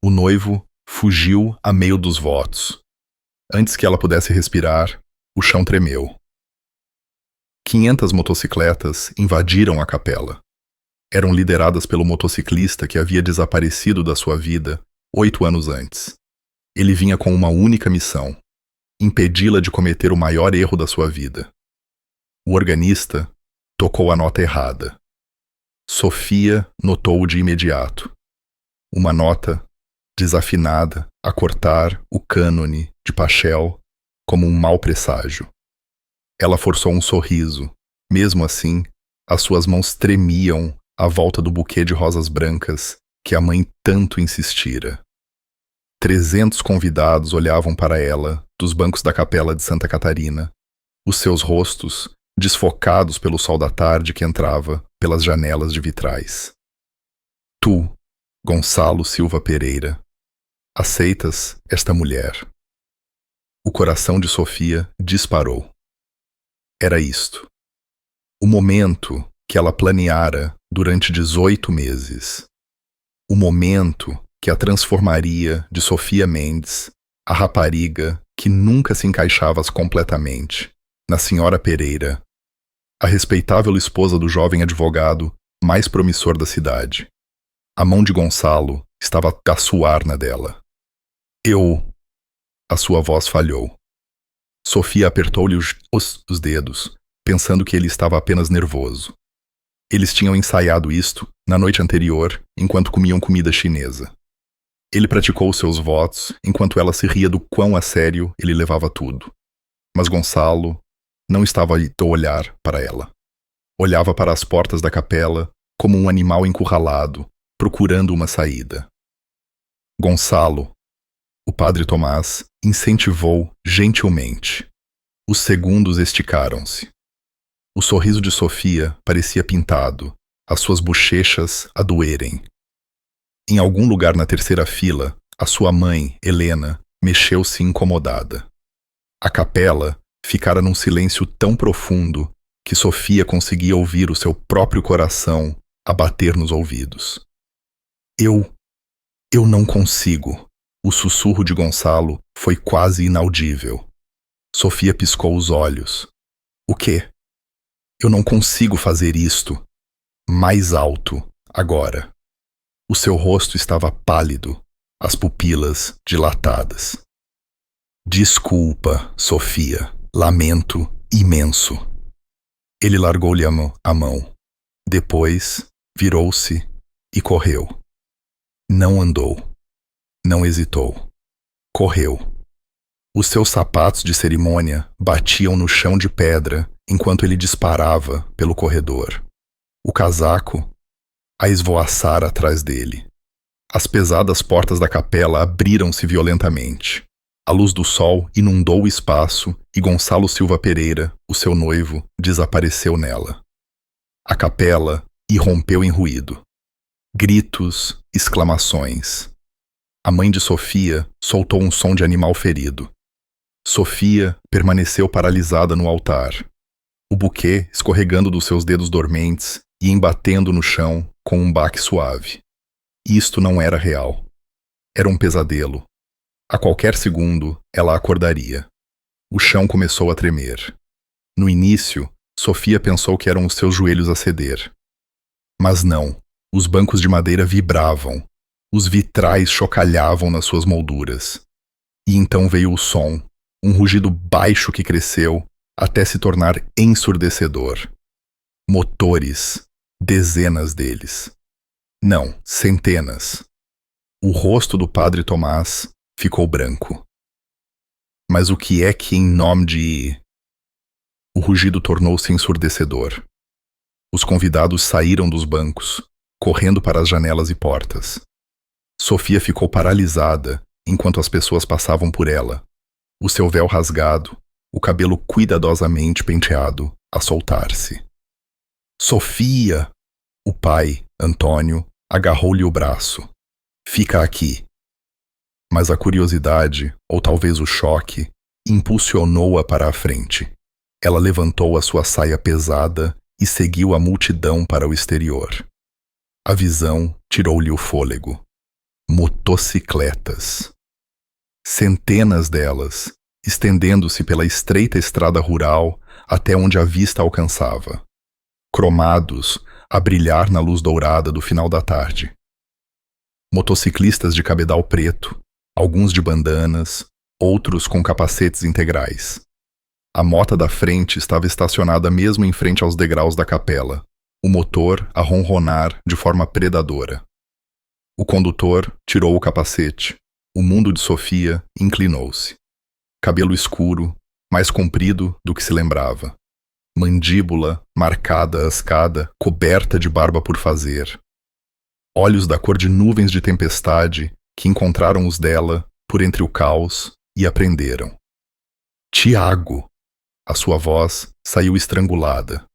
O noivo fugiu a meio dos votos. Antes que ela pudesse respirar, o chão tremeu. 500 motocicletas invadiram a capela. Eram lideradas pelo motociclista que havia desaparecido da sua vida 8 anos antes. Ele vinha com uma única missão: impedi-la de cometer o maior erro da sua vida. O organista tocou a nota errada. Sofia notou-o de imediato. Uma nota desafinada a cortar o cânone de Pachel como um mau presságio. Ela forçou um sorriso. Mesmo assim, as suas mãos tremiam à volta do buquê de rosas brancas que a mãe tanto insistira. 300 convidados olhavam para ela dos bancos da capela de Santa Catarina, os seus rostos desfocados pelo sol da tarde que entrava pelas janelas de vitrais. Tu, Gonçalo Silva Pereira, aceitas esta mulher? O coração de Sofia disparou. Era isto. O momento que ela planeara durante 18 meses. O momento que a transformaria de Sofia Mendes, a rapariga que nunca se encaixava completamente, na Senhora Pereira, a respeitável esposa do jovem advogado mais promissor da cidade. A mão de Gonçalo estava a suar na dela. A sua voz falhou. Sofia apertou-lhe os dedos, pensando que ele estava apenas nervoso. Eles tinham ensaiado isto na noite anterior, enquanto comiam comida chinesa. Ele praticou seus votos, enquanto ela se ria do quão a sério ele levava tudo. Mas Gonçalo não estava a olhar para ela. Olhava para as portas da capela como um animal encurralado, procurando uma saída. Gonçalo, o padre Tomás, incentivou gentilmente. Os segundos esticaram-se. O sorriso de Sofia parecia pintado, as suas bochechas a doerem. Em algum lugar na terceira fila, a sua mãe, Helena, mexeu-se incomodada. A capela ficara num silêncio tão profundo que Sofia conseguia ouvir o seu próprio coração a bater nos ouvidos. Eu não consigo. O sussurro de Gonçalo foi quase inaudível. Sofia piscou os olhos. O quê? Eu não consigo fazer isto. Mais alto, agora. O seu rosto estava pálido, as pupilas dilatadas. Desculpa, Sofia. Lamento imenso. Ele largou-lhe a mão. Depois, virou-se e correu. Não andou. Não hesitou. Correu. Os seus sapatos de cerimônia batiam no chão de pedra enquanto ele disparava pelo corredor. O casaco a esvoaçar atrás dele. As pesadas portas da capela abriram-se violentamente. A luz do sol inundou o espaço e Gonçalo Silva Pereira, o seu noivo, desapareceu nela. A capela irrompeu em ruído. Gritos, exclamações. A mãe de Sofia soltou um som de animal ferido. Sofia permaneceu paralisada no altar. O buquê escorregando dos seus dedos dormentes e embatendo no chão com um baque suave. Isto não era real. Era um pesadelo. A qualquer segundo, ela acordaria. O chão começou a tremer. No início, Sofia pensou que eram os seus joelhos a ceder. Mas não. Os bancos de madeira vibravam. Os vitrais chocalhavam nas suas molduras. E então veio o som, um rugido baixo que cresceu até se tornar ensurdecedor. Motores, dezenas deles. Não, centenas. O rosto do padre Tomás ficou branco. Mas o que é que em nome de... O rugido tornou-se ensurdecedor. Os convidados saíram dos bancos, correndo para as janelas e portas. Sofia ficou paralisada enquanto as pessoas passavam por ela, o seu véu rasgado, o cabelo cuidadosamente penteado a soltar-se. Sofia! O pai, Antônio, agarrou-lhe o braço. Fica aqui. Mas a curiosidade, ou talvez o choque, impulsionou-a para a frente. Ela levantou a sua saia pesada e seguiu a multidão para o exterior. A visão tirou-lhe o fôlego. Motocicletas. Centenas delas, estendendo-se pela estreita estrada rural até onde a vista alcançava, cromados a brilhar na luz dourada do final da tarde. Motociclistas de cabedal preto, alguns de bandanas, outros com capacetes integrais. A mota da frente estava estacionada mesmo em frente aos degraus da capela, o motor a ronronar de forma predadora. O condutor tirou o capacete. O mundo de Sofia inclinou-se. Cabelo escuro, mais comprido do que se lembrava. Mandíbula marcada à escada, coberta de barba por fazer. Olhos da cor de nuvens de tempestade que encontraram os dela por entre o caos e aprenderam. Tiago! A sua voz saiu estrangulada.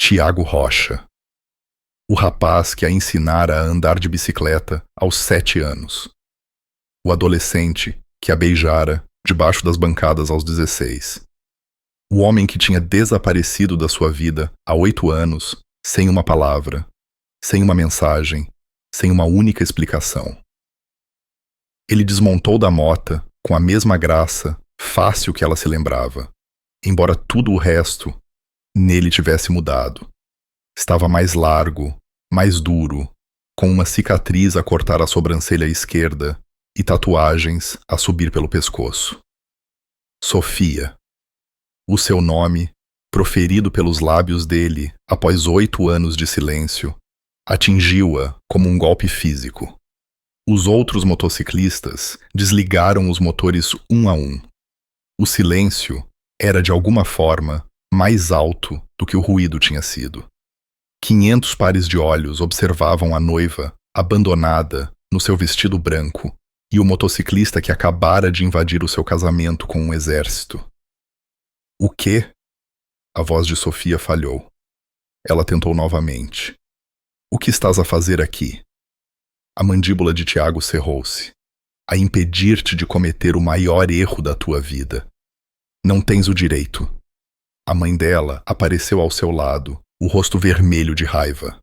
Tiago Rocha. O rapaz que a ensinara a andar de bicicleta aos 7 anos. O adolescente que a beijara debaixo das bancadas aos 16. O homem que tinha desaparecido da sua vida há 8 anos, sem uma palavra, sem uma mensagem, sem uma única explicação. Ele desmontou da mota com a mesma graça, fácil que ela se lembrava, embora tudo o resto nele tivesse mudado. Estava mais largo, mais duro, com uma cicatriz a cortar a sobrancelha esquerda e tatuagens a subir pelo pescoço. Sofia. O seu nome, proferido pelos lábios dele após 8 anos de silêncio, atingiu-a como um golpe físico. Os outros motociclistas desligaram os motores um a um. O silêncio era, de alguma forma, mais alto do que o ruído tinha sido. 500 pares de olhos observavam a noiva, abandonada, no seu vestido branco, e o motociclista que acabara de invadir o seu casamento com um exército. O quê? A voz de Sofia falhou. Ela tentou novamente. O que estás a fazer aqui? A mandíbula de Tiago cerrou-se. A impedir-te de cometer o maior erro da tua vida. Não tens o direito. A mãe dela apareceu ao seu lado, o rosto vermelho de raiva.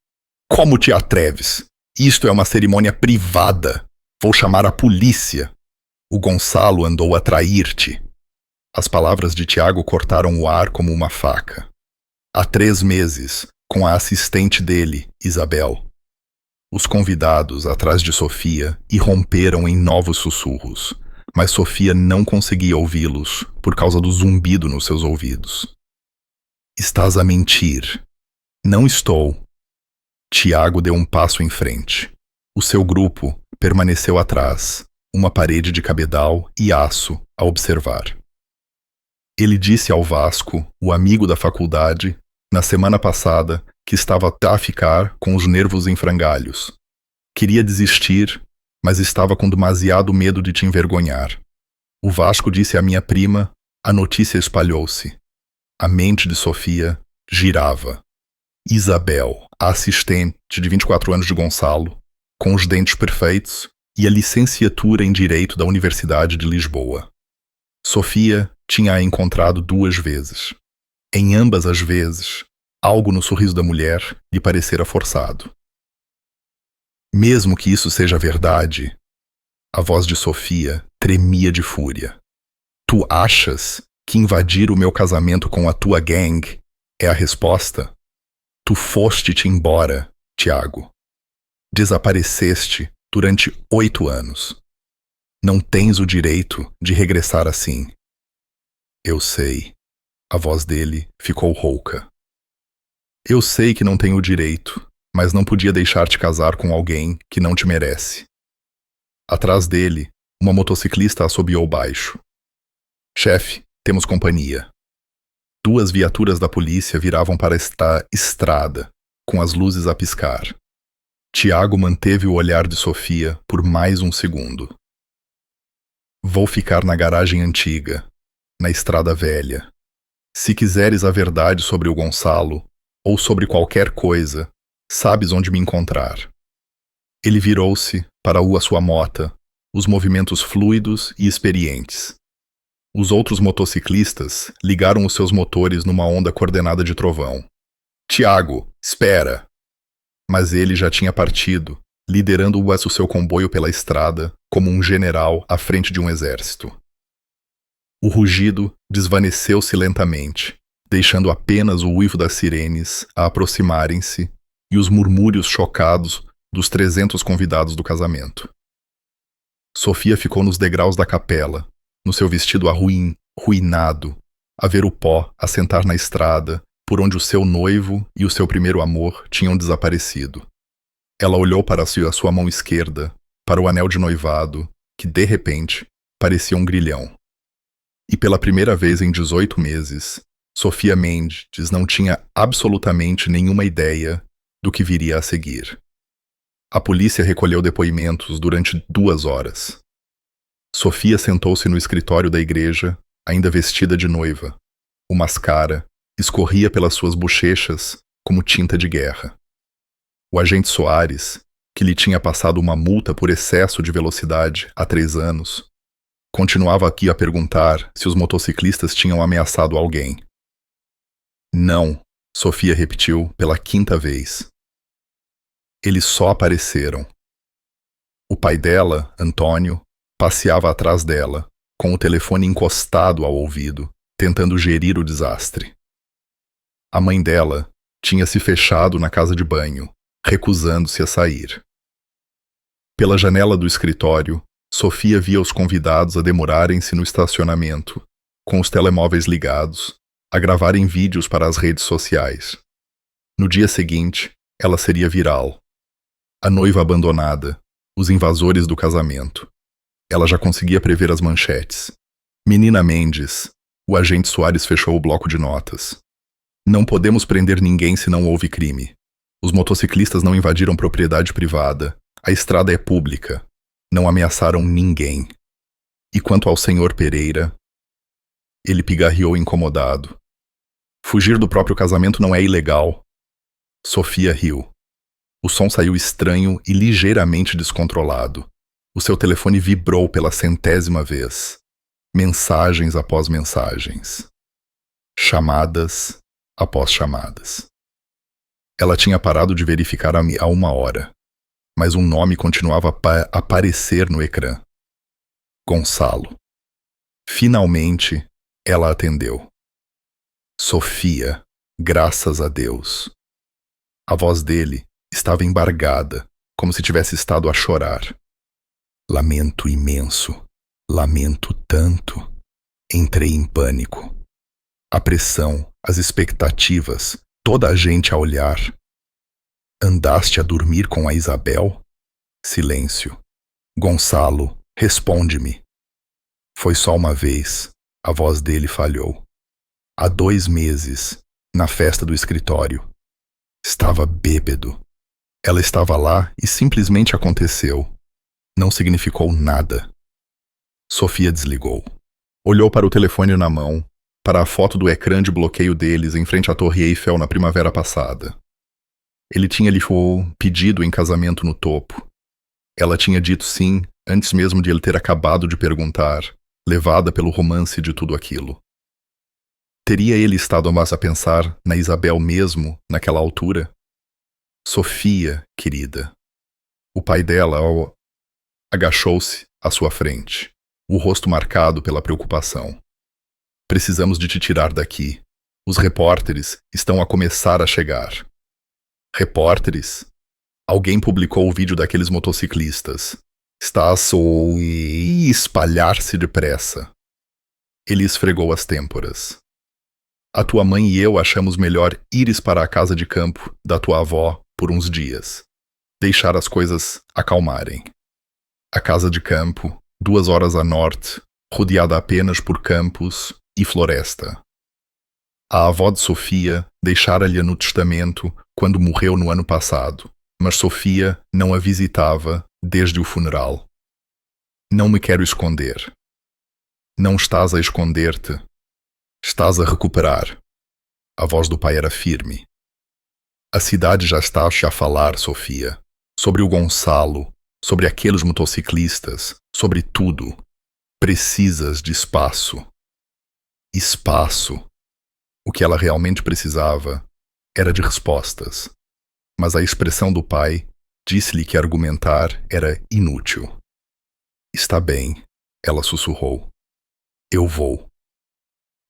Como te atreves? Isto é uma cerimônia privada. Vou chamar a polícia. O Gonçalo andou a trair-te. As palavras de Tiago cortaram o ar como uma faca. Há 3 meses, com a assistente dele, Isabel. Os convidados atrás de Sofia irromperam em novos sussurros, mas Sofia não conseguia ouvi-los por causa do zumbido nos seus ouvidos. Estás a mentir. Não estou. Tiago deu um passo em frente. O seu grupo permaneceu atrás, uma parede de cabedal e aço a observar. Ele disse ao Vasco, o amigo da faculdade, na semana passada, que estava a ficar com os nervos em frangalhos. Queria desistir, mas estava com demasiado medo de te envergonhar. O Vasco disse à minha prima, a notícia espalhou-se. A mente de Sofia girava. Isabel, a assistente de 24 anos de Gonçalo, com os dentes perfeitos e a licenciatura em Direito da Universidade de Lisboa. Sofia tinha-a encontrado 2 vezes. Em ambas as vezes, algo no sorriso da mulher lhe parecera forçado. Mesmo que isso seja verdade, a voz de Sofia tremia de fúria. Tu achas que invadir o meu casamento com a tua gang é a resposta? Tu foste-te embora, Tiago. Desapareceste durante 8 anos. Não tens o direito de regressar assim. Eu sei. A voz dele ficou rouca. Eu sei que não tenho o direito, mas não podia deixar-te casar com alguém que não te merece. Atrás dele, uma motociclista assobiou baixo. Chefe, temos companhia. 2 viaturas da polícia viravam para esta estrada, com as luzes a piscar. Tiago manteve o olhar de Sofia por mais um segundo. Vou ficar na garagem antiga, na estrada velha. Se quiseres a verdade sobre o Gonçalo, ou sobre qualquer coisa, sabes onde me encontrar. Ele virou-se para a sua mota, os movimentos fluidos e experientes. Os outros motociclistas ligaram os seus motores numa onda coordenada de trovão. Tiago, espera! Mas ele já tinha partido liderando o seu comboio pela estrada como um general à frente de um exército. O rugido desvaneceu-se lentamente, deixando apenas o uivo das sirenes a aproximarem-se e os murmúrios chocados dos 300 convidados do casamento. Sofia ficou nos degraus da capela, no seu vestido arruinado, a ver o pó assentar na estrada por onde o seu noivo e o seu primeiro amor tinham desaparecido. Ela olhou para a sua mão esquerda, para o anel de noivado, que, de repente, parecia um grilhão. E pela primeira vez em 18 meses, Sofia Mendes não tinha absolutamente nenhuma ideia do que viria a seguir. A polícia recolheu depoimentos durante 2 horas. Sofia sentou-se no escritório da igreja, ainda vestida de noiva. O mascara escorria pelas suas bochechas como tinta de guerra. O agente Soares, que lhe tinha passado uma multa por excesso de velocidade há 3 anos, continuava aqui a perguntar se os motociclistas tinham ameaçado alguém. Não, Sofia repetiu pela 5ª vez. Eles só apareceram. O pai dela, Antônio, passeava atrás dela, com o telefone encostado ao ouvido, tentando gerir o desastre. A mãe dela tinha se fechado na casa de banho, recusando-se a sair. Pela janela do escritório, Sofia via os convidados a demorarem-se no estacionamento, com os telemóveis ligados, a gravarem vídeos para as redes sociais. No dia seguinte, ela seria viral. A noiva abandonada, os invasores do casamento. Ela já conseguia prever as manchetes. Menina Mendes, o agente Soares fechou o bloco de notas. Não podemos prender ninguém se não houve crime. Os motociclistas não invadiram propriedade privada. A estrada é pública. Não ameaçaram ninguém. E quanto ao senhor Pereira, ele pigarreou incomodado. Fugir do próprio casamento não é ilegal. Sofia riu. O som saiu estranho e ligeiramente descontrolado. O seu telefone vibrou pela 100ª vez. Mensagens após mensagens. Chamadas após chamadas. Ela tinha parado de verificar há 1 hora, mas um nome continuava a aparecer no ecrã. Gonçalo. Finalmente, ela atendeu. Sofia, graças a Deus. A voz dele estava embargada, como se tivesse estado a chorar. Lamento imenso, lamento tanto. Entrei em pânico. A pressão, as expectativas, toda a gente a olhar. Andaste a dormir com a Isabel? Silêncio. Gonçalo, responde-me. Foi só uma vez. A voz dele falhou. Há 2 meses, na festa do escritório. Estava bêbado. Ela estava lá e simplesmente aconteceu. Não significou nada. Sofia desligou. Olhou para o telefone na mão, para a foto do ecrã de bloqueio deles em frente à Torre Eiffel na primavera passada. Ele tinha lhe pedido em casamento no topo. Ela tinha dito sim, antes mesmo de ele ter acabado de perguntar, levada pelo romance de tudo aquilo. Teria ele estado mais a pensar na Isabel mesmo, naquela altura? Sofia, querida. O pai dela agachou-se à sua frente, o rosto marcado pela preocupação. Precisamos de te tirar daqui. Os repórteres estão a começar a chegar. Repórteres? Alguém publicou o vídeo daqueles motociclistas. Está a espalhar-se depressa. Ele esfregou as têmporas. A tua mãe e eu achamos melhor ires para a casa de campo da tua avó por uns dias. Deixar as coisas acalmarem. A casa de campo, 2 horas a norte, rodeada apenas por campos e floresta. A avó de Sofia deixara-lhe no testamento quando morreu no ano passado, mas Sofia não a visitava desde o funeral. Não me quero esconder. Não estás a esconder-te. Estás a recuperar. A voz do pai era firme. A cidade já está a falar, Sofia, sobre o Gonçalo, sobre aqueles motociclistas, sobre tudo. Precisas de espaço. Espaço. O que ela realmente precisava era de respostas. Mas a expressão do pai Disse-lhe que argumentar era inútil. Está bem, ela sussurrou. Eu vou.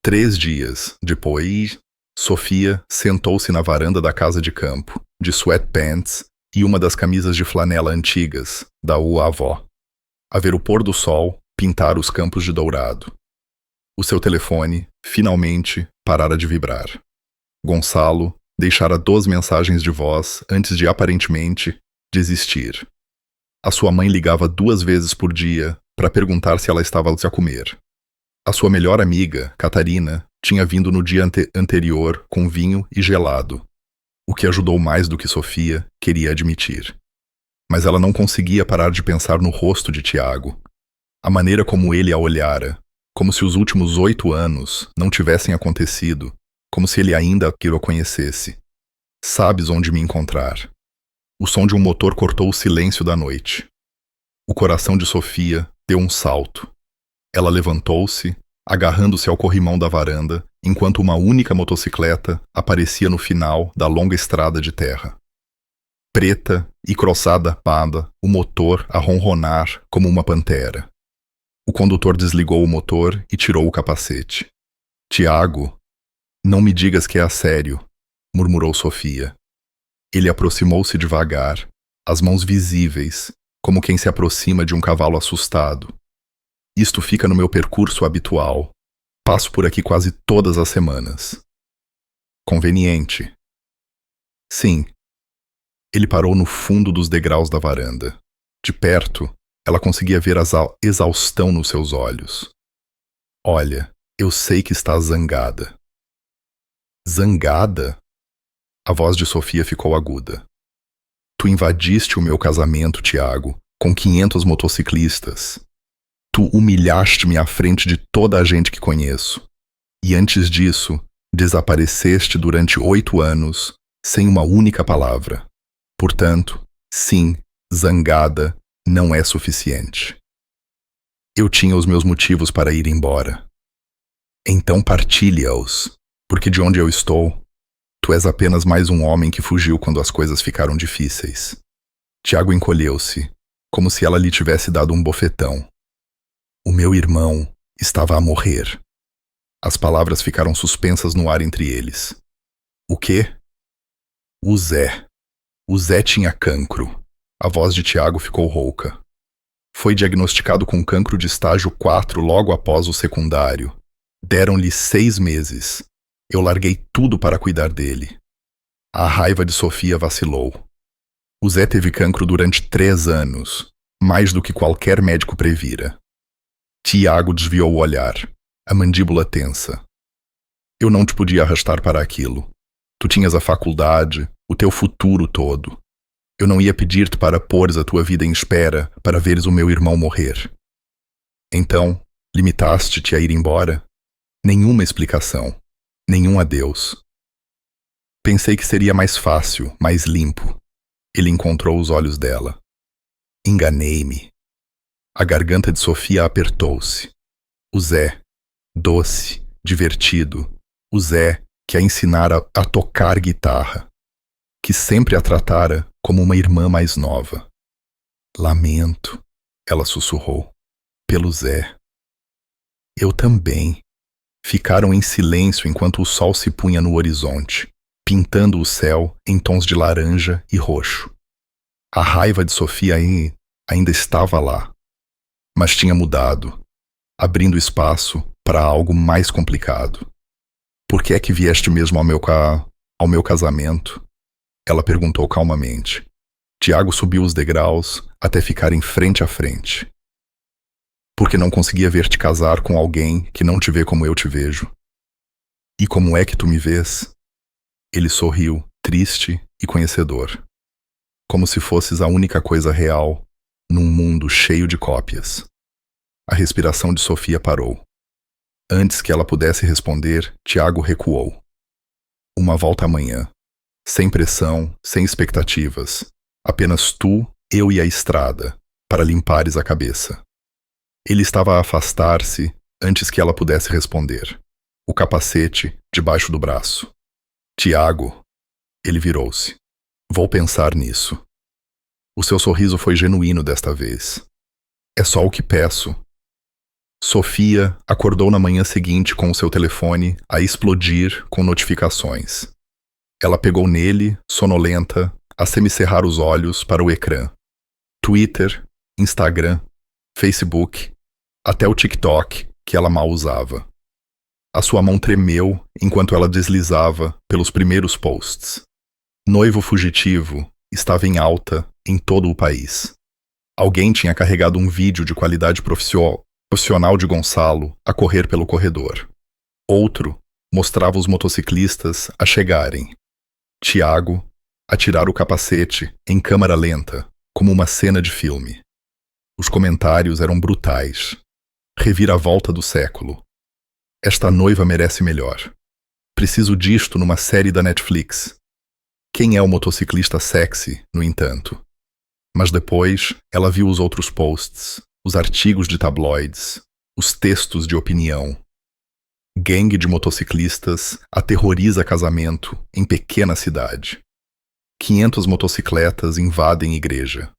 3 dias depois, Sofia sentou-se na varanda da casa de campo, de sweatpants e uma das camisas de flanela antigas, da avó, a ver o pôr do sol pintar os campos de dourado. O seu telefone, finalmente, parara de vibrar. Gonçalo deixara 2 mensagens de voz antes de, aparentemente, desistir. A sua mãe ligava 2 vezes por dia para perguntar se ela estava a comer. A sua melhor amiga, Catarina, tinha vindo no dia anterior com vinho e gelado, o que ajudou mais do que Sofia queria admitir. Mas ela não conseguia parar de pensar no rosto de Tiago, a maneira como ele a olhara, como se os últimos 8 anos não tivessem acontecido, como se ele ainda o conhecesse. Sabes onde me encontrar. O som de um motor cortou o silêncio da noite. O coração de Sofia deu um salto. Ela levantou-se, agarrando-se ao corrimão da varanda, enquanto uma única motocicleta aparecia no final da longa estrada de terra. Preta e croçada pada, o motor a ronronar como uma pantera. O condutor desligou o motor e tirou o capacete. Tiago, não me digas que é a sério, murmurou Sofia. Ele aproximou-se devagar, as mãos visíveis, como quem se aproxima de um cavalo assustado. Isto fica no meu percurso habitual. Passo por aqui quase todas as semanas. Conveniente. Sim. Ele parou no fundo dos degraus da varanda. De perto, ela conseguia ver a exaustão nos seus olhos. Olha, eu sei que estás zangada. Zangada? A voz de Sofia ficou aguda. Tu invadiste o meu casamento, Tiago, com 500 motociclistas. Tu humilhaste-me à frente de toda a gente que conheço. E antes disso, desapareceste durante 8 anos, sem uma única palavra. Portanto, sim, zangada não é suficiente. Eu tinha os meus motivos para ir embora. Então partilha-os, porque de onde eu estou, tu és apenas mais um homem que fugiu quando as coisas ficaram difíceis. Tiago encolheu-se, como se ela lhe tivesse dado um bofetão. O meu irmão estava a morrer. As palavras ficaram suspensas no ar entre eles. O quê? O Zé. O Zé tinha cancro. A voz de Tiago ficou rouca. Foi diagnosticado com cancro de estágio 4 logo após o secundário. Deram-lhe 6 meses. Eu larguei tudo para cuidar dele. A raiva de Sofia vacilou. O Zé teve cancro durante 3 anos, mais do que qualquer médico previra. Tiago desviou o olhar, a mandíbula tensa. Eu não te podia arrastar para aquilo. Tu tinhas a faculdade, o teu futuro todo. Eu não ia pedir-te para pôres a tua vida em espera para veres o meu irmão morrer. Então, limitaste-te a ir embora? Nenhuma explicação. Nenhum adeus. Pensei que seria mais fácil, mais limpo. Ele encontrou os olhos dela. Enganei-me. A garganta de Sofia apertou-se. O Zé, doce, divertido. O Zé que a ensinara a tocar guitarra. Que sempre a tratara como uma irmã mais nova. Lamento, ela sussurrou, pelo Zé. Eu também. Ficaram em silêncio enquanto o sol se punha no horizonte, pintando o céu em tons de laranja e roxo. A raiva de Sofia ainda estava lá, mas tinha mudado, abrindo espaço para algo mais complicado. Por que é que vieste mesmo ao meu casamento? Ela perguntou calmamente. Tiago subiu os degraus até ficarem frente a frente. Porque não conseguia ver-te casar com alguém que não te vê como eu te vejo. E como é que tu me vês? Ele sorriu, triste e conhecedor. Como se fosses a única coisa real num mundo cheio de cópias. A respiração de Sofia parou. Antes que ela pudesse responder, Tiago recuou. Uma volta amanhã. Sem pressão, sem expectativas. Apenas tu, eu e a estrada, para limpares a cabeça. Ele estava a afastar-se antes que ela pudesse responder. O capacete debaixo do braço. Tiago. Ele virou-se. Vou pensar nisso. O seu sorriso foi genuíno desta vez. É só o que peço. Sofia acordou na manhã seguinte com o seu telefone a explodir com notificações. Ela pegou nele, sonolenta, a semicerrar os olhos para o ecrã. Twitter, Instagram, Facebook, até o TikTok, que ela mal usava. A sua mão tremeu enquanto ela deslizava pelos primeiros posts. Noivo fugitivo estava em alta em todo o país. Alguém tinha carregado um vídeo de qualidade profissional de Gonçalo a correr pelo corredor. Outro mostrava os motociclistas a chegarem. Tiago a tirar o capacete em câmera lenta, como uma cena de filme. Os comentários eram brutais. Reviravolta do século. Esta noiva merece melhor. Preciso disto numa série da Netflix. Quem é o motociclista sexy, no entanto? Mas depois, ela viu os outros posts, os artigos de tabloides, os textos de opinião. Gangue de motociclistas aterroriza casamento em pequena cidade. 500 motocicletas invadem igreja.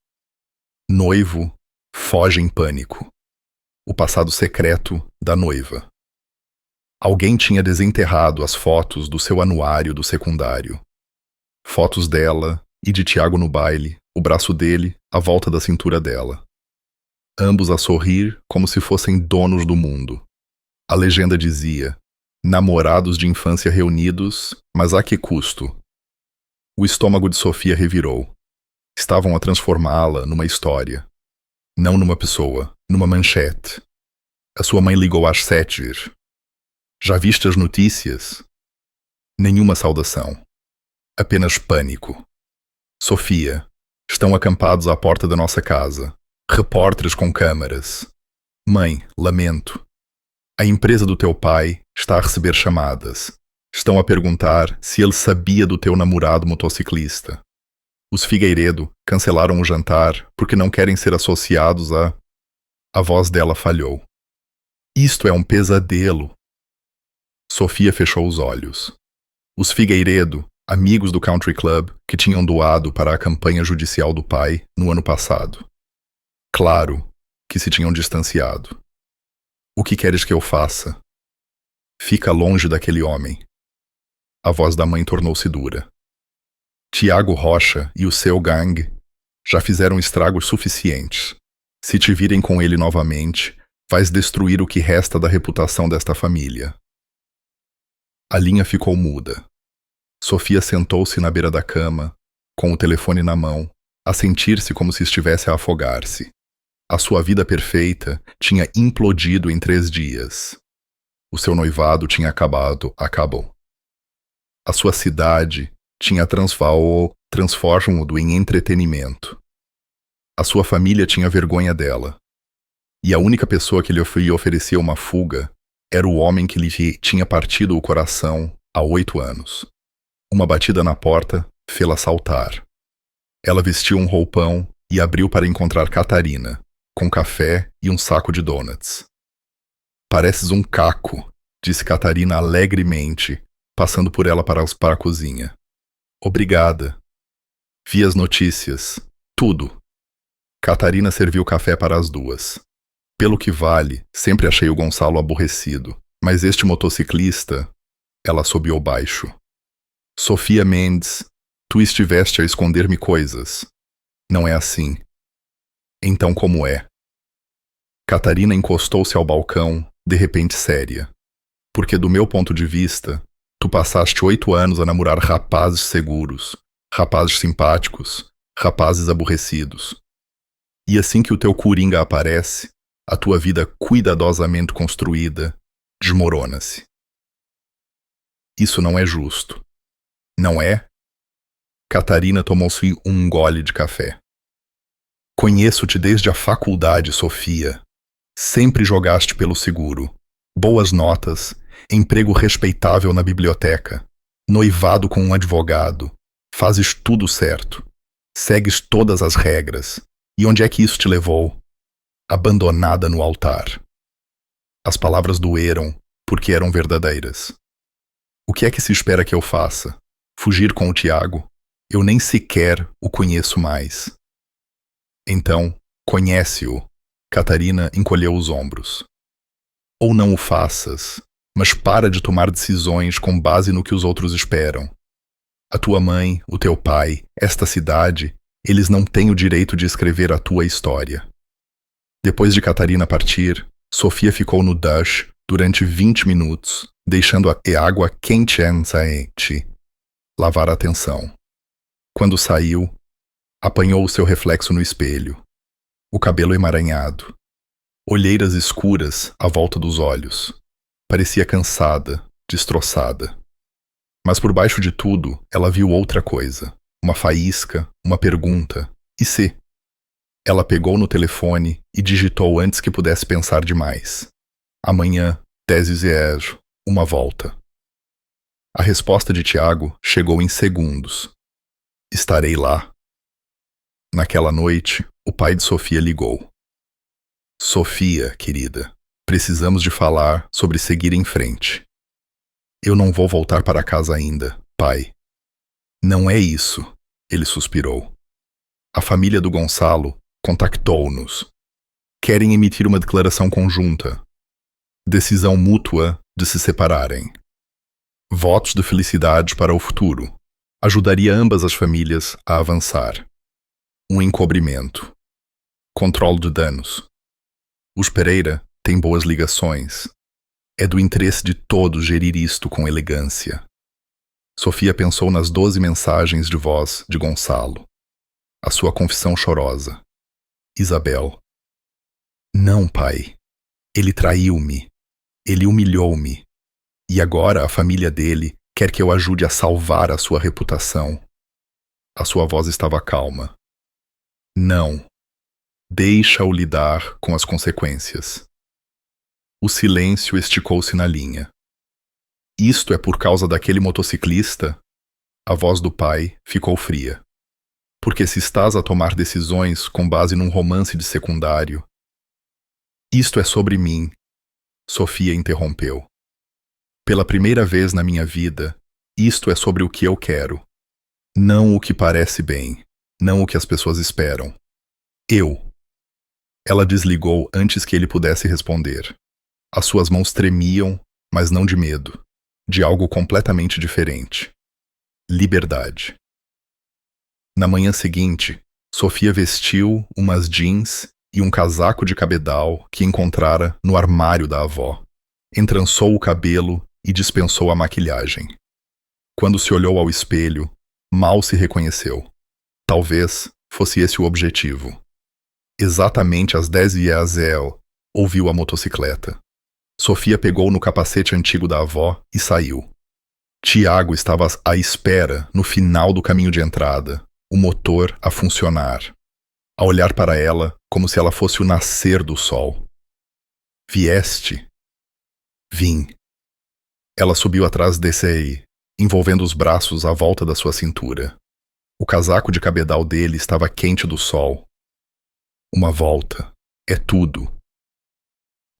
Noivo foge em pânico. O passado secreto da noiva. Alguém tinha desenterrado as fotos do seu anuário do secundário. Fotos dela e de Tiago no baile, o braço dele à volta da cintura dela. Ambos a sorrir como se fossem donos do mundo. A legenda dizia: namorados de infância reunidos, mas a que custo? O estômago de Sofia revirou. Estavam a transformá-la numa história. Não numa pessoa, numa manchete. A sua mãe ligou às 7. Já viste as notícias? Nenhuma saudação. Apenas pânico. Sofia, estão acampados à porta da nossa casa. Repórteres com câmaras. Mãe, lamento. A empresa do teu pai está a receber chamadas. Estão a perguntar se ele sabia do teu namorado motociclista. Os Figueiredo cancelaram o jantar porque não querem ser associados a... A voz dela falhou. Isto é um pesadelo. Sofia fechou os olhos. Os Figueiredo, amigos do Country Club, que tinham doado para a campanha judicial do pai no ano passado. Claro que se tinham distanciado. O que queres que eu faça? Fica longe daquele homem. A voz da mãe tornou-se dura. Tiago Rocha e o seu gangue já fizeram estragos suficientes. Se te virem com ele novamente, vais destruir o que resta da reputação desta família. A linha ficou muda. Sofia sentou-se na beira da cama, com o telefone na mão, a sentir-se como se estivesse a afogar-se. A sua vida perfeita tinha implodido em 3 dias. O seu noivado tinha acabou. A sua cidade tinha transformado em entretenimento. A sua família tinha vergonha dela. E a única pessoa que lhe oferecia uma fuga era o homem que lhe tinha partido o coração há 8 anos. Uma batida na porta fê-la saltar. Ela vestiu um roupão e abriu para encontrar Catarina, com café e um saco de donuts. Pareces um caco, disse Catarina alegremente, passando por ela para a cozinha. Obrigada. Vi as notícias. Tudo. Catarina serviu café para as duas. Pelo que vale, sempre achei o Gonçalo aborrecido, mas este motociclista... Ela assobiou baixo. Sofia Mendes, tu estiveste a esconder-me coisas. Não é assim. Então como é? Catarina encostou-se ao balcão, de repente séria. Porque do meu ponto de vista, tu passaste 8 anos a namorar rapazes seguros, rapazes simpáticos, rapazes aborrecidos. E assim que o teu coringa aparece, a tua vida cuidadosamente construída desmorona-se. Isso não é justo. Não é? Catarina tomou-se um gole de café. Conheço-te desde a faculdade, Sofia. Sempre jogaste pelo seguro. Boas notas, emprego respeitável na biblioteca, noivado com um advogado. Fazes tudo certo. Segues todas as regras. E onde é que isso te levou? Abandonada no altar. As palavras doeram porque eram verdadeiras. O que é que se espera que eu faça? Fugir com o Tiago? Eu nem sequer o conheço mais. Então, conhece-o. Catarina encolheu os ombros. Ou não o faças, mas para de tomar decisões com base no que os outros esperam. A tua mãe, o teu pai, esta cidade, eles não têm o direito de escrever a tua história. Depois de Catarina partir, Sofia ficou no duche durante 20 minutos, deixando a água quente lavar a atenção. Quando saiu, apanhou o seu reflexo no espelho. O cabelo emaranhado. Olheiras escuras à volta dos olhos. Parecia cansada, destroçada. Mas por baixo de tudo, ela viu outra coisa. Uma faísca, uma pergunta. E se? Ela pegou no telefone e digitou antes que pudesse pensar demais. Amanhã, 10h, uma volta. A resposta de Tiago chegou em segundos. Estarei lá. Naquela noite, o pai de Sofia ligou. Sofia, querida, precisamos de falar sobre seguir em frente. Eu não vou voltar para casa ainda, pai. Não é isso, ele suspirou. A família do Gonçalo contactou-nos. Querem emitir uma declaração conjunta. Decisão mútua de se separarem. Votos de felicidade para o futuro. Ajudaria ambas as famílias a avançar. Um encobrimento. Controle de danos. Os Pereira têm boas ligações. É do interesse de todos gerir isto com elegância. Sofia pensou nas 12 mensagens de voz de Gonçalo. A sua confissão chorosa. Isabel. Não, pai. Ele traiu-me. Ele humilhou-me. E agora a família dele quer que eu ajude a salvar a sua reputação. A sua voz estava calma. Não. Deixa-o lidar com as consequências. O silêncio esticou-se na linha. Isto é por causa daquele motociclista? A voz do pai ficou fria. Porque se estás a tomar decisões com base num romance de secundário. Isto é sobre mim, Sofia interrompeu. Pela primeira vez na minha vida, isto é sobre o que eu quero. Não o que parece bem, não o que as pessoas esperam. Eu. Ela desligou antes que ele pudesse responder. As suas mãos tremiam, mas não de medo, de algo completamente diferente. Liberdade. Na manhã seguinte, Sofia vestiu umas jeans e um casaco de cabedal que encontrara no armário da avó. Entrançou o cabelo e dispensou a maquilhagem. Quando se olhou ao espelho, mal se reconheceu. Talvez fosse esse o objetivo. Exatamente às 10h, ouviu a motocicleta. Sofia pegou no capacete antigo da avó e saiu. Tiago estava à espera no final do caminho de entrada, o motor a funcionar, a olhar para ela como se ela fosse o nascer do sol. Vieste? Vim. Ela subiu atrás desse aí, envolvendo os braços à volta da sua cintura. O casaco de cabedal dele estava quente do sol. Uma volta. É tudo.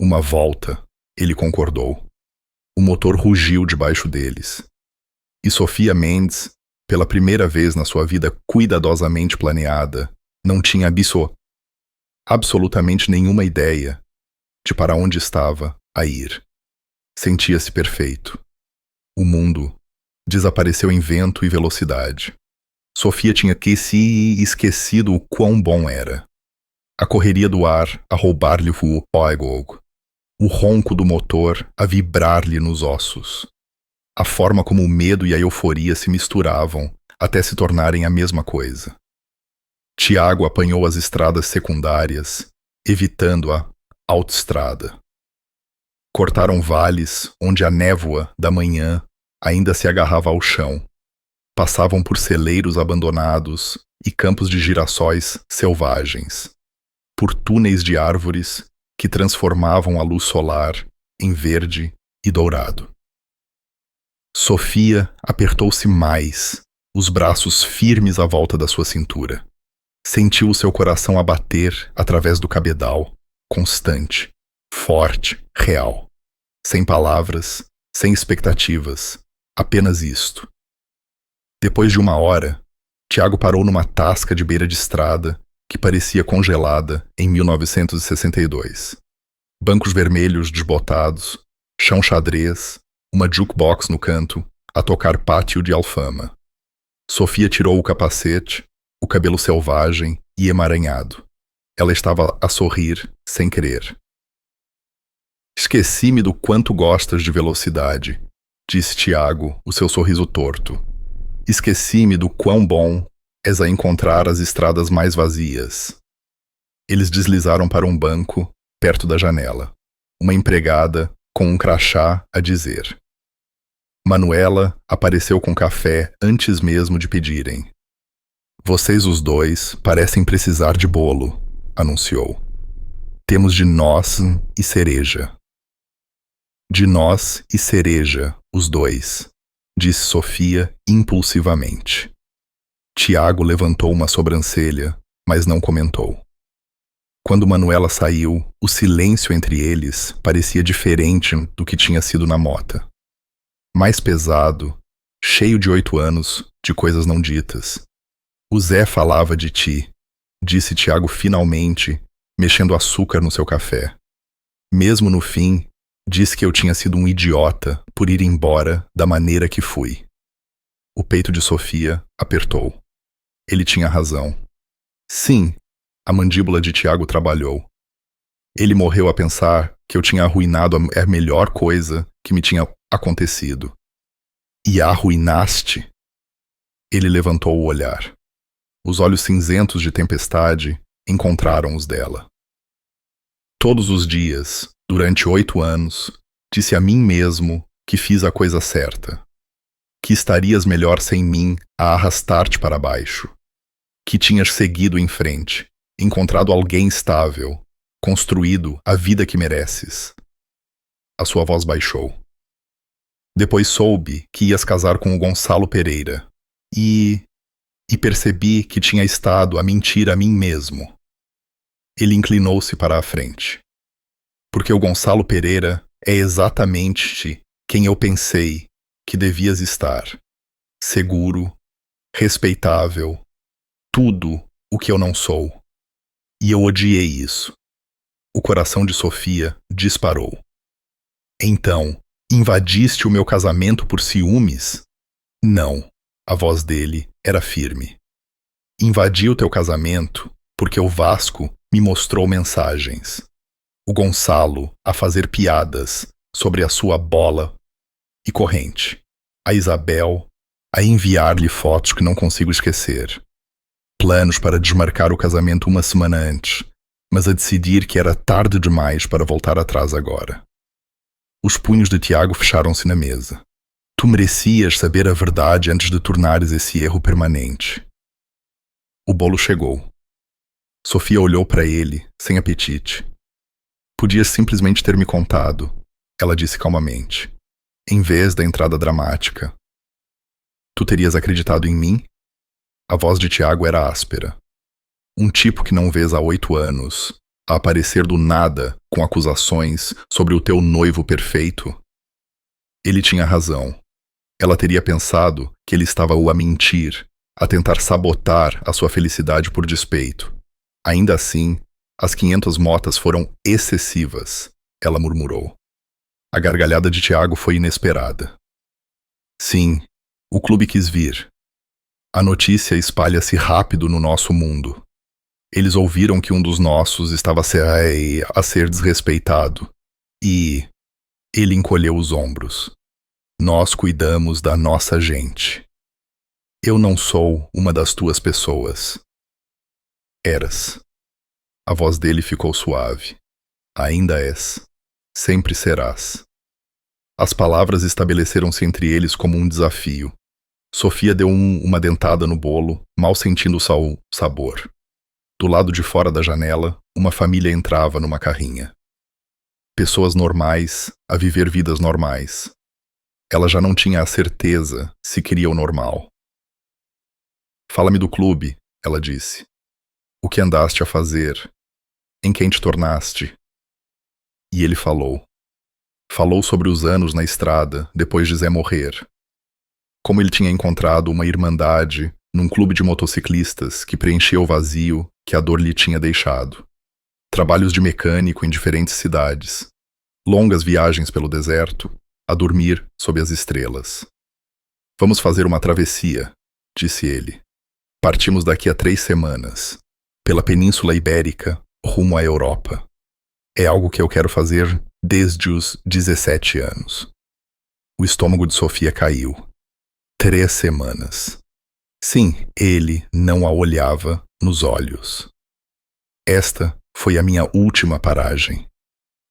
Uma volta, ele concordou. O motor rugiu debaixo deles. E Sofia Mendes, pela primeira vez na sua vida cuidadosamente planeada, não tinha absolutamente nenhuma ideia de para onde estava a ir. Sentia-se perfeito. O mundo desapareceu em vento e velocidade. Sofia tinha que se esquecido o quão bom era. A correria do ar a roubar-lhe o fôlego. O ronco do motor a vibrar-lhe nos ossos. A forma como o medo e a euforia se misturavam até se tornarem a mesma coisa. Tiago apanhou as estradas secundárias, evitando a autoestrada. Cortaram vales onde a névoa da manhã ainda se agarrava ao chão. Passavam por celeiros abandonados e campos de girassóis selvagens. Por túneis de árvores que transformavam a luz solar em verde e dourado. Sofia apertou-se mais, os braços firmes à volta da sua cintura. Sentiu o seu coração a bater através do cabedal, constante, forte, real. Sem palavras, sem expectativas, apenas isto. Depois de 1 hora, Tiago parou numa tasca de beira de estrada que parecia congelada em 1962. Bancos vermelhos desbotados, chão xadrez, uma jukebox no canto, a tocar Pátio de Alfama. Sofia tirou o capacete, o cabelo selvagem e emaranhado. Ela estava a sorrir sem querer. Esqueci-me do quanto gostas de velocidade, disse Tiago, o seu sorriso torto. Esqueci-me do quão bom és a encontrar as estradas mais vazias. Eles deslizaram para um banco, perto da janela. Uma empregada, com um crachá, a dizer. Manuela apareceu com café antes mesmo de pedirem. Vocês os dois parecem precisar de bolo, anunciou. Temos de noz e cereja. De noz e cereja, os dois, disse Sofia impulsivamente. Tiago levantou uma sobrancelha, mas não comentou. Quando Manuela saiu, o silêncio entre eles parecia diferente do que tinha sido na mota. Mais pesado, cheio de 8 anos, de coisas não ditas. O Zé falava de ti, disse Tiago finalmente, mexendo açúcar no seu café. Mesmo no fim, disse que eu tinha sido um idiota por ir embora da maneira que fui. O peito de Sofia apertou. Ele tinha razão. Sim, a mandíbula de Tiago trabalhou. Ele morreu a pensar que eu tinha arruinado a melhor coisa que me tinha acontecido. E a arruinaste? Ele levantou o olhar. Os olhos cinzentos de tempestade encontraram os dela. Todos os dias, durante 8 anos, disse a mim mesmo que fiz a coisa certa. Que estarias melhor sem mim a arrastar-te para baixo. Que tinhas seguido em frente, encontrado alguém estável, construído a vida que mereces. A sua voz baixou. Depois soube que ias casar com o Gonçalo Pereira. E percebi que tinha estado a mentir a mim mesmo. Ele inclinou-se para a frente. Porque o Gonçalo Pereira é exatamente quem eu pensei que devias estar. Seguro, respeitável, tudo o que eu não sou. E eu odiei isso. O coração de Sofia disparou. Então, invadiste o meu casamento por ciúmes? Não. A voz dele era firme. Invadi o teu casamento porque o Vasco me mostrou mensagens. O Gonçalo a fazer piadas sobre a sua bola e corrente. A Isabel a enviar-lhe fotos que não consigo esquecer. Planos para desmarcar o casamento uma semana antes, mas a decidir que era tarde demais para voltar atrás agora. Os punhos de Tiago fecharam-se na mesa. Tu merecias saber a verdade antes de tornares esse erro permanente. O bolo chegou. Sofia olhou para ele, sem apetite. Podias simplesmente ter me contado, ela disse calmamente, em vez da entrada dramática. Tu terias acreditado em mim? A voz de Tiago era áspera. Um tipo que não vês há 8 anos, a aparecer do nada com acusações sobre o teu noivo perfeito? Ele tinha razão. Ela teria pensado que ele estava-o a mentir, a tentar sabotar a sua felicidade por despeito. Ainda assim, as 500 motas foram excessivas, ela murmurou. A gargalhada de Tiago foi inesperada. Sim, o clube quis vir. A notícia espalha-se rápido no nosso mundo. Eles ouviram que um dos nossos estava a ser desrespeitado. E ele encolheu os ombros. Nós cuidamos da nossa gente. Eu não sou uma das tuas pessoas. Eras. A voz dele ficou suave. Ainda és. Sempre serás. As palavras estabeleceram-se entre eles como um desafio. Sofia deu uma dentada no bolo, mal sentindo o sabor. Do lado de fora da janela, uma família entrava numa carrinha. Pessoas normais a viver vidas normais. Ela já não tinha a certeza se queria o normal. Fala-me do clube, ela disse. O que andaste a fazer? Em quem te tornaste? E ele falou. Falou sobre os anos na estrada depois de Zé morrer. Como ele tinha encontrado uma irmandade num clube de motociclistas que preenchia o vazio que a dor lhe tinha deixado. Trabalhos de mecânico em diferentes cidades. Longas viagens pelo deserto, a dormir sob as estrelas. Vamos fazer uma travessia, disse ele. Partimos daqui a 3 semanas, pela Península Ibérica, rumo à Europa. É algo que eu quero fazer desde os 17 anos. O estômago de Sofia caiu. 3 semanas. Sim, ele não a olhava nos olhos. Esta foi a minha última paragem.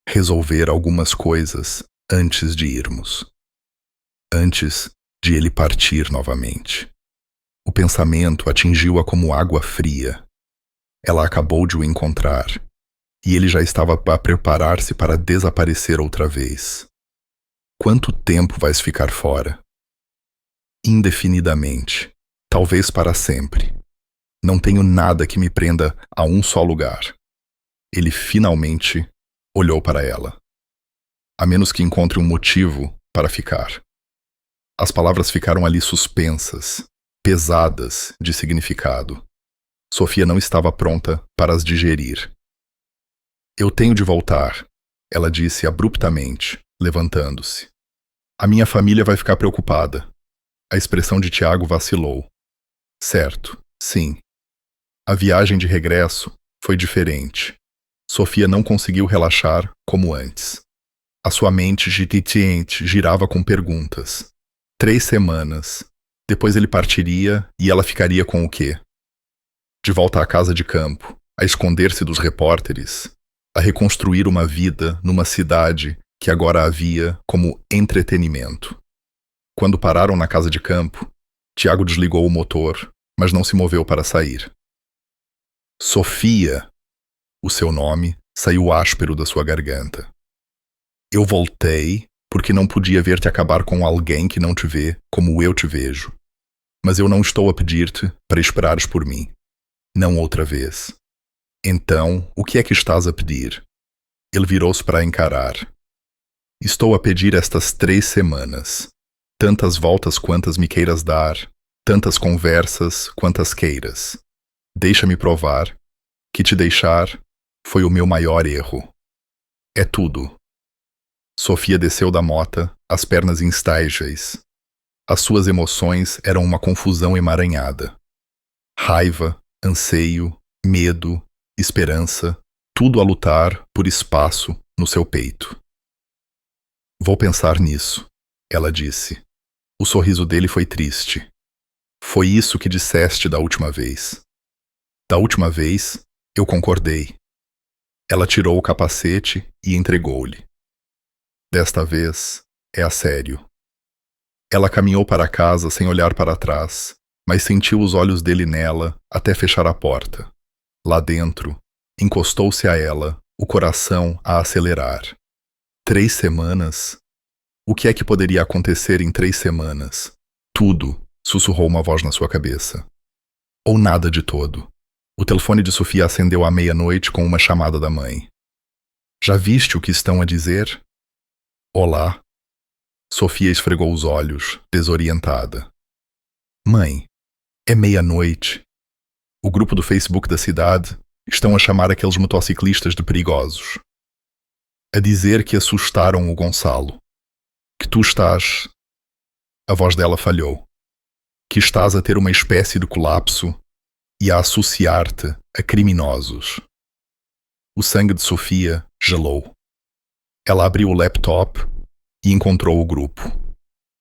Resolver algumas coisas antes de irmos. Antes de ele partir novamente. O pensamento atingiu-a como água fria. Ela acabou de o encontrar, e ele já estava a preparar-se para desaparecer outra vez. Quanto tempo vais ficar fora? Indefinidamente, talvez para sempre. Não tenho nada que me prenda a um só lugar. Ele finalmente olhou para ela. A menos que encontre um motivo para ficar. As palavras ficaram ali suspensas, pesadas de significado. Sofia não estava pronta para as digerir. Eu tenho de voltar, ela disse abruptamente, levantando-se. A minha família vai ficar preocupada. A expressão de Tiago vacilou. Certo, sim. A viagem de regresso foi diferente. Sofia não conseguiu relaxar como antes. A sua mente gititiente girava com perguntas. 3 semanas. Depois ele partiria e ela ficaria com o quê? De volta à casa de campo, a esconder-se dos repórteres, a reconstruir uma vida numa cidade que agora havia como entretenimento. Quando pararam na casa de campo, Tiago desligou o motor, mas não se moveu para sair. Sofia! O seu nome saiu áspero da sua garganta. Eu voltei porque não podia ver-te acabar com alguém que não te vê como eu te vejo. Mas eu não estou a pedir-te para esperares por mim. Não outra vez. Então, o que é que estás a pedir? Ele virou-se para encarar. Estou a pedir estas 3 semanas. Tantas voltas quantas me queiras dar, tantas conversas quantas queiras. Deixa-me provar que te deixar foi o meu maior erro. É tudo. Sofia desceu da mota, as pernas instáveis. As suas emoções eram uma confusão emaranhada. Raiva, anseio, medo, esperança, tudo a lutar por espaço no seu peito. Vou pensar nisso, ela disse. O sorriso dele foi triste. Foi isso que disseste da última vez. Da última vez, eu concordei. Ela tirou o capacete e entregou-lhe. Desta vez, é a sério. Ela caminhou para casa sem olhar para trás, mas sentiu os olhos dele nela até fechar a porta. Lá dentro, encostou-se a ela, o coração a acelerar. 3 semanas? O que é que poderia acontecer em 3 semanas? Tudo, sussurrou uma voz na sua cabeça. Ou nada de todo. O telefone de Sofia acendeu à meia-noite com uma chamada da mãe. Já viste o que estão a dizer? Olá. Sofia esfregou os olhos, desorientada. Mãe, é meia-noite. O grupo do Facebook da cidade estão a chamar aqueles motociclistas de perigosos. A dizer que assustaram o Gonçalo. Que tu estás... A voz dela falhou. Que estás a ter uma espécie de colapso e a associar-te a criminosos. O sangue de Sofia gelou. Ela abriu o laptop e encontrou o grupo.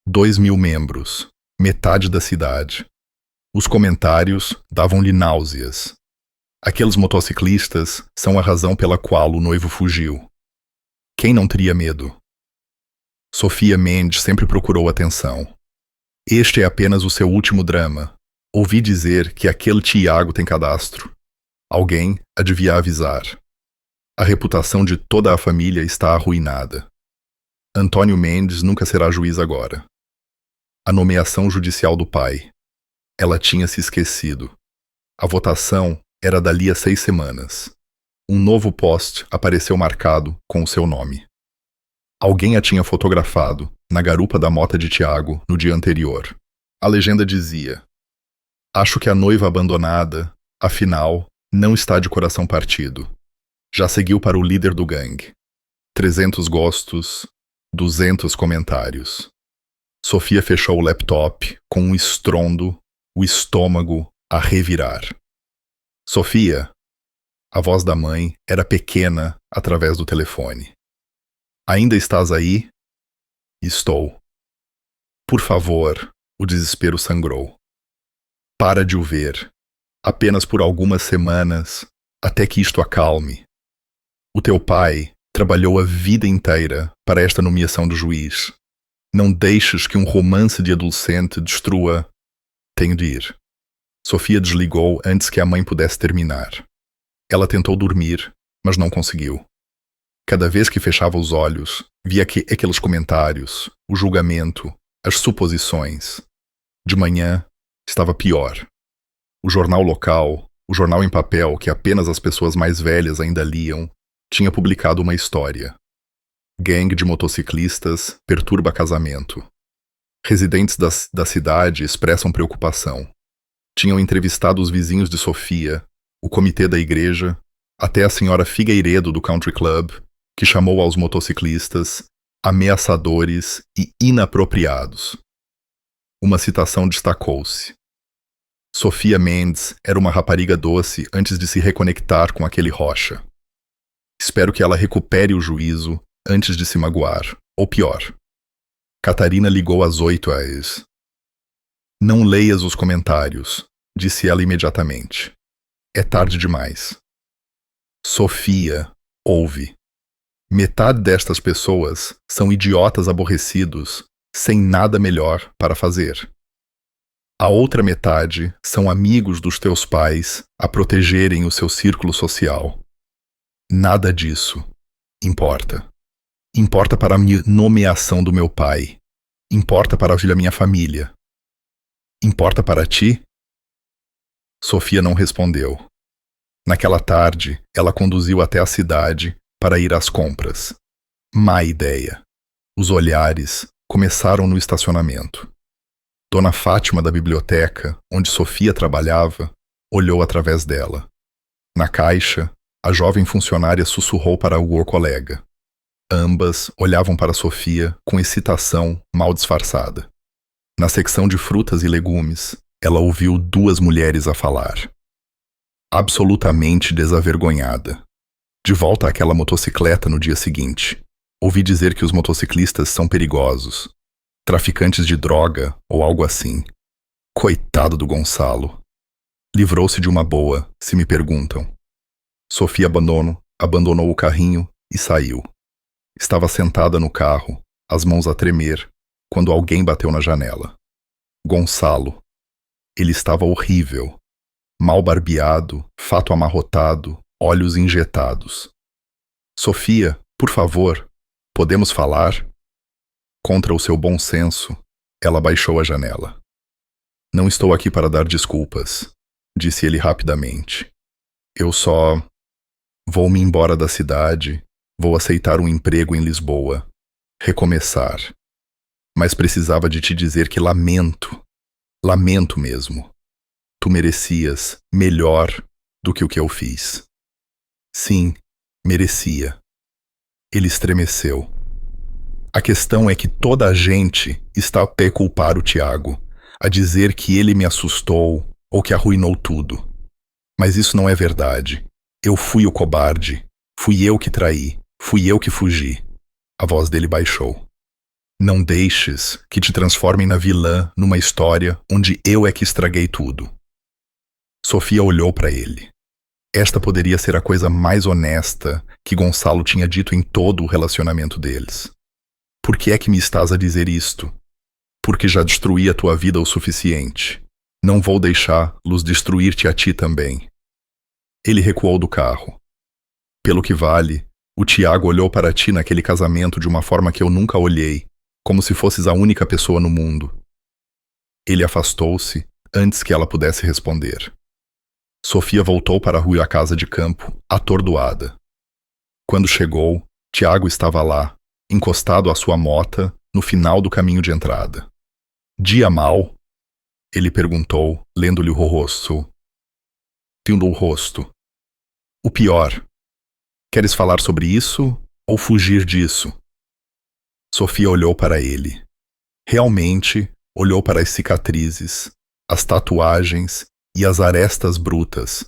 2.000 membros, metade da cidade. Os comentários davam-lhe náuseas. Aqueles motociclistas são a razão pela qual o noivo fugiu. Quem não teria medo? Sofia Mendes sempre procurou atenção. Este é apenas o seu último drama. Ouvi dizer que aquele Tiago tem cadastro. Alguém a devia avisar. A reputação de toda a família está arruinada. Antônio Mendes nunca será juiz agora. A nomeação judicial do pai. Ela tinha se esquecido. A votação era dali a 6 semanas. Um novo post apareceu marcado com o seu nome. Alguém a tinha fotografado na garupa da mota de Tiago no dia anterior. A legenda dizia: Acho que a noiva abandonada, afinal, não está de coração partido. Já seguiu para o líder do gangue. 300 gostos, 200 comentários. Sofia fechou o laptop com um estrondo, o estômago a revirar. Sofia, a voz da mãe era pequena através do telefone. Ainda estás aí? Estou. Por favor, o desespero sangrou. Para de o ver, apenas por algumas semanas, até que isto acalme. O teu pai trabalhou a vida inteira para esta nomeação do juiz. Não deixes que um romance de adolescente destrua. Tenho de ir. Sofia desligou antes que a mãe pudesse terminar. Ela tentou dormir, mas não conseguiu. Cada vez que fechava os olhos, via aqueles comentários, o julgamento, as suposições. De manhã, estava pior. O jornal local, o jornal em papel que apenas as pessoas mais velhas ainda liam, tinha publicado uma história. Gangue de motociclistas perturba casamento. Residentes da cidade expressam preocupação. Tinham entrevistado os vizinhos de Sofia, o comitê da igreja, até a senhora Figueiredo do Country Club, que chamou aos motociclistas ameaçadores e inapropriados. Uma citação destacou-se. Sofia Mendes era uma rapariga doce antes de se reconectar com aquele Rocha. Espero que ela recupere o juízo antes de se magoar, ou pior. Catarina ligou às 8 às. Não leias os comentários, disse ela imediatamente. É tarde demais. Sofia, ouve. Metade destas pessoas são idiotas aborrecidos, sem nada melhor para fazer. A outra metade são amigos dos teus pais a protegerem o seu círculo social. Nada disso importa. Importa para a nomeação do meu pai. Importa para a minha família. Importa para ti? Sofia não respondeu. Naquela tarde, ela conduziu até a cidade para ir às compras. Má ideia. Os olhares começaram no estacionamento. Dona Fátima da biblioteca, onde Sofia trabalhava, olhou através dela. Na caixa, a jovem funcionária sussurrou para o colega. Ambas olhavam para Sofia com excitação mal disfarçada. Na secção de frutas e legumes, ela ouviu duas mulheres a falar. Absolutamente desavergonhada. De volta àquela motocicleta no dia seguinte, ouvi dizer que os motociclistas são perigosos. Traficantes de droga ou algo assim. Coitado do Gonçalo. Livrou-se de uma boa, se me perguntam. Sofia abandonou o carrinho e saiu. Estava sentada no carro, as mãos a tremer, quando alguém bateu na janela. Gonçalo. Ele estava horrível. Mal barbeado, fato amarrotado, olhos injetados. Sofia, por favor, podemos falar? Contra o seu bom senso, ela baixou a janela. Não estou aqui para dar desculpas, disse ele rapidamente. Eu só vou-me embora da cidade, vou aceitar um emprego em Lisboa, recomeçar. Mas precisava de te dizer que lamento mesmo. Tu merecias melhor do que o que eu fiz. Sim, merecia. Ele estremeceu. A questão é que toda a gente está a culpar o Tiago, a dizer que ele me assustou ou que arruinou tudo. Mas isso não é verdade. Eu fui o cobarde. Fui eu que traí. Fui eu que fugi. A voz dele baixou. Não deixes que te transformem na vilã numa história onde eu é que estraguei tudo. Sofia olhou para ele. Esta poderia ser a coisa mais honesta que Gonçalo tinha dito em todo o relacionamento deles. Por que é que me estás a dizer isto? Porque já destruí a tua vida o suficiente. Não vou deixá-los destruir-te a ti também. Ele recuou do carro. Pelo que vale, o Tiago olhou para ti naquele casamento de uma forma que eu nunca olhei, como se fosses a única pessoa no mundo. Ele afastou-se antes que ela pudesse responder. Sofia voltou para a rua à casa de campo, atordoada. Quando chegou, Tiago estava lá, encostado à sua mota, no final do caminho de entrada. Dia mau? Ele perguntou, lendo-lhe o rosto. Tendo o rosto. O pior. Queres falar sobre isso ou fugir disso? Sofia olhou para ele. Realmente, olhou para as cicatrizes, as tatuagens e as arestas brutas,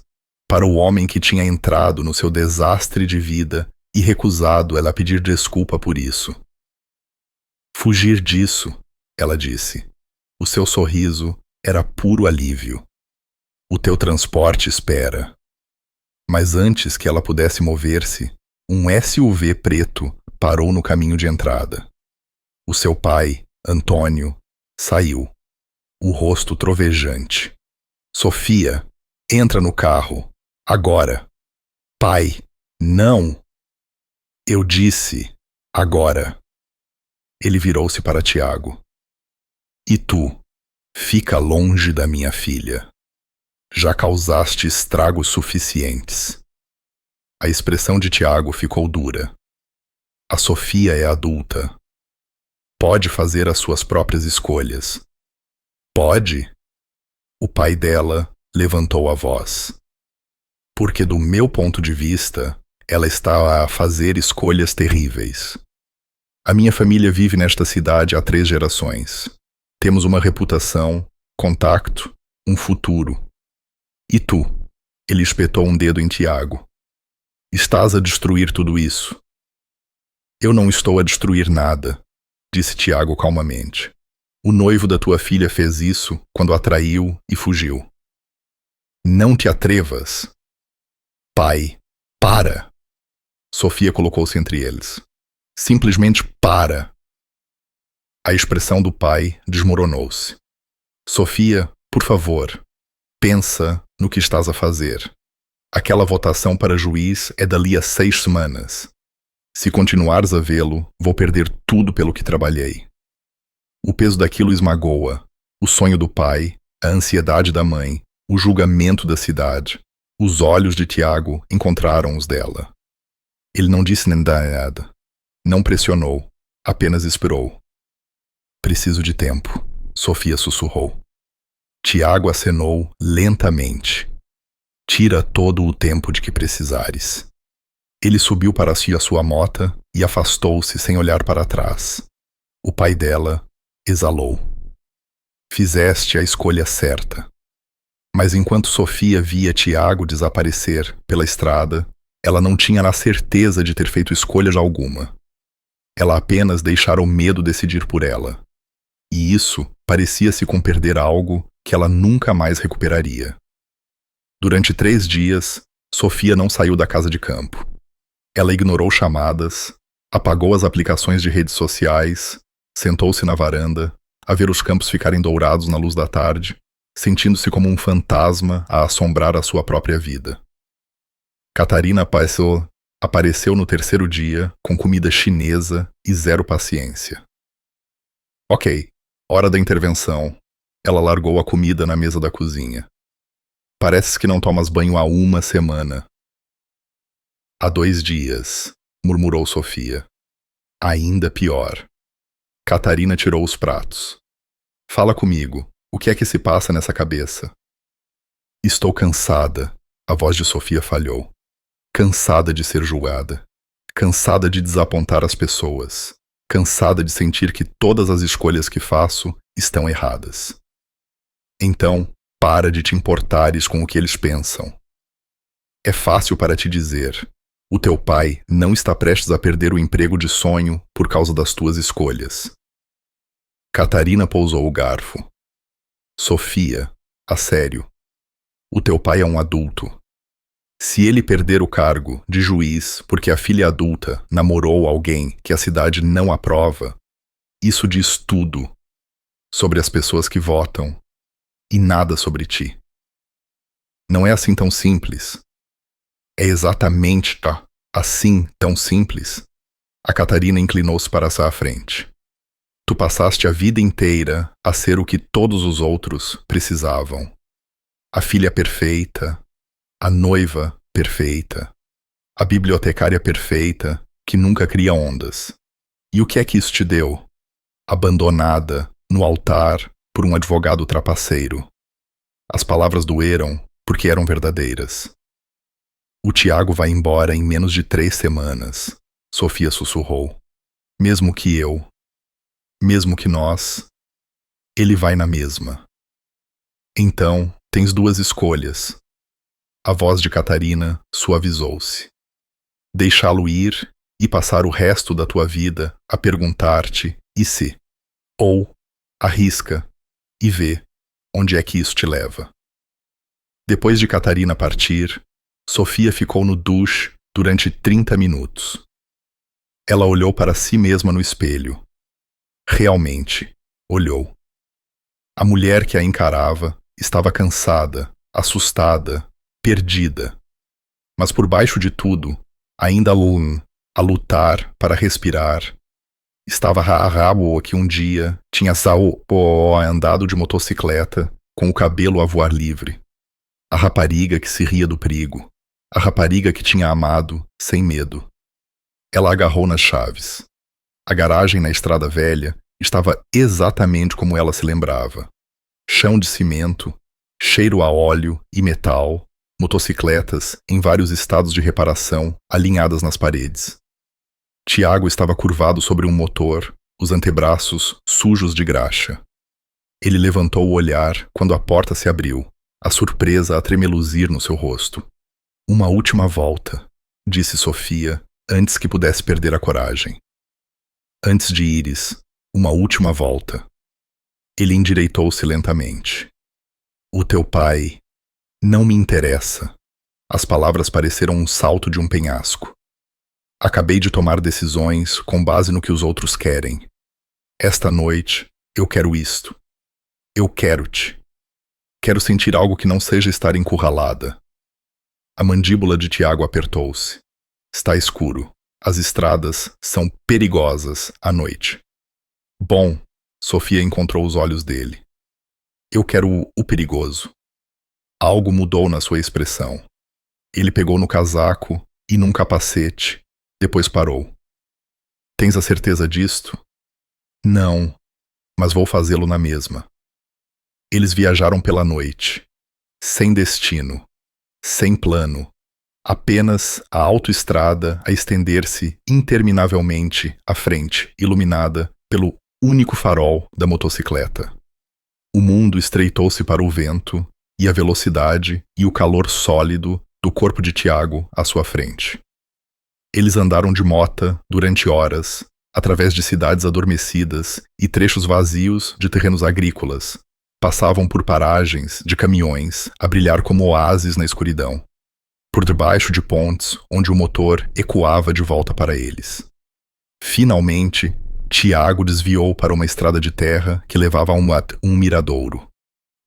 para o homem que tinha entrado no seu desastre de vida e recusado ela pedir desculpa por isso. Fugir disso, ela disse. O seu sorriso era puro alívio. O teu transporte espera. Mas antes que ela pudesse mover-se, um SUV preto parou no caminho de entrada. O seu pai, Antônio, saiu, o rosto trovejante. Sofia, entra no carro, agora. Pai, não! Eu disse, agora. Ele virou-se para Tiago. E tu, fica longe da minha filha. Já causaste estragos suficientes. A expressão de Tiago ficou dura. A Sofia é adulta. Pode fazer as suas próprias escolhas. Pode? O pai dela levantou a voz. Porque do meu ponto de vista, ela está a fazer escolhas terríveis. A minha família vive nesta cidade há 3 gerações. Temos uma reputação, contacto, um futuro. E tu? Ele espetou um dedo em Tiago. Estás a destruir tudo isso. Eu não estou a destruir nada, disse Tiago calmamente. O noivo da tua filha fez isso quando a traiu e fugiu. Não te atrevas. Pai, para! Sofia colocou-se entre eles. Simplesmente para! A expressão do pai desmoronou-se. Sofia, por favor, pensa no que estás a fazer. Aquela votação para juiz é dali a 6 semanas. Se continuares a vê-lo, vou perder tudo pelo que trabalhei. O peso daquilo esmagou-a, o sonho do pai, a ansiedade da mãe, o julgamento da cidade. Os olhos de Tiago encontraram os dela. Ele não disse nem nada. Não pressionou, apenas esperou. Preciso de tempo, Sofia sussurrou. Tiago acenou lentamente. Tira todo o tempo de que precisares. Ele subiu para si a sua mota e afastou-se sem olhar para trás. O pai dela exalou. Fizeste a escolha certa. Mas enquanto Sofia via Tiago desaparecer pela estrada, ela não tinha a certeza de ter feito escolha alguma. Ela apenas deixara o medo decidir por ela. E isso parecia-se com perder algo que ela nunca mais recuperaria. Durante 3 dias, Sofia não saiu da casa de campo. Ela ignorou chamadas, apagou as aplicações de redes sociais, sentou-se na varanda, a ver os campos ficarem dourados na luz da tarde, sentindo-se como um fantasma a assombrar a sua própria vida. Catarina apareceu no 3º dia com comida chinesa e 0 paciência. Ok, hora da intervenção. Ela largou a comida na mesa da cozinha. Parece que não tomas banho há 1 semana. Há 2 dias, murmurou Sofia. Ainda pior. Catarina tirou os pratos. Fala comigo, o que é que se passa nessa cabeça? Estou cansada, a voz de Sofia falhou. Cansada de ser julgada. Cansada de desapontar as pessoas. Cansada de sentir que todas as escolhas que faço estão erradas. Então, para de te importares com o que eles pensam. É fácil para te dizer. O teu pai não está prestes a perder o emprego de sonho por causa das tuas escolhas. Catarina pousou o garfo. Sofia, a sério. O teu pai é um adulto. Se ele perder o cargo de juiz porque a filha adulta namorou alguém que a cidade não aprova, isso diz tudo sobre as pessoas que votam e nada sobre ti. Não é assim tão simples. É exatamente assim tão simples. A Catarina inclinou-se para a frente. Tu passaste a vida inteira a ser o que todos os outros precisavam. A filha perfeita, a noiva perfeita, a bibliotecária perfeita que nunca cria ondas. E o que é que isso te deu? Abandonada, no altar, por um advogado trapaceiro. As palavras doeram porque eram verdadeiras. O Tiago vai embora em menos de 3 semanas, Sofia sussurrou. Mesmo que nós, ele vai na mesma. Então, tens 2 escolhas. A voz de Catarina suavizou-se. Deixá-lo ir e passar o resto da tua vida a perguntar-te e se. Ou arrisca e vê onde é que isso te leva. Depois de Catarina partir, Sofia ficou no duche durante 30 minutos. Ela olhou para si mesma no espelho. Realmente, olhou. A mulher que a encarava estava cansada, assustada, perdida. Mas por baixo de tudo, ainda a lutar para respirar, estava a Rabo que um dia tinha andado de motocicleta com o cabelo a voar livre. A rapariga que se ria do perigo. A rapariga que tinha amado sem medo. Ela agarrou nas chaves. A garagem na estrada velha estava exatamente como ela se lembrava. Chão de cimento, cheiro a óleo e metal, motocicletas em vários estados de reparação alinhadas nas paredes. Tiago estava curvado sobre um motor, os antebraços sujos de graxa. Ele levantou o olhar quando a porta se abriu, a surpresa a tremeluzir no seu rosto. Uma última volta, disse Sofia, antes que pudesse perder a coragem. Antes de ires, uma última volta. Ele endireitou-se lentamente. O teu pai não me interessa. As palavras pareceram um salto de um penhasco. Acabei de tomar decisões com base no que os outros querem. Esta noite, eu quero isto. Eu quero-te. Quero sentir algo que não seja estar encurralada. A mandíbula de Tiago apertou-se. Está escuro. As estradas são perigosas à noite. Bom, Sofia encontrou os olhos dele. Eu quero o perigoso. Algo mudou na sua expressão. Ele pegou no casaco e num capacete, depois parou. Tens a certeza disto? Não, mas vou fazê-lo na mesma. Eles viajaram pela noite, sem destino, sem plano, apenas a autoestrada a estender-se interminavelmente à frente, iluminada pelo único farol da motocicleta. O mundo estreitou-se para o vento e a velocidade e o calor sólido do corpo de Tiago à sua frente. Eles andaram de mota durante horas, através de cidades adormecidas e trechos vazios de terrenos agrícolas. Passavam por paragens de caminhões a brilhar como oásis na escuridão, por debaixo de pontes onde o motor ecoava de volta para eles. Finalmente, Tiago desviou para uma estrada de terra que levava a um miradouro.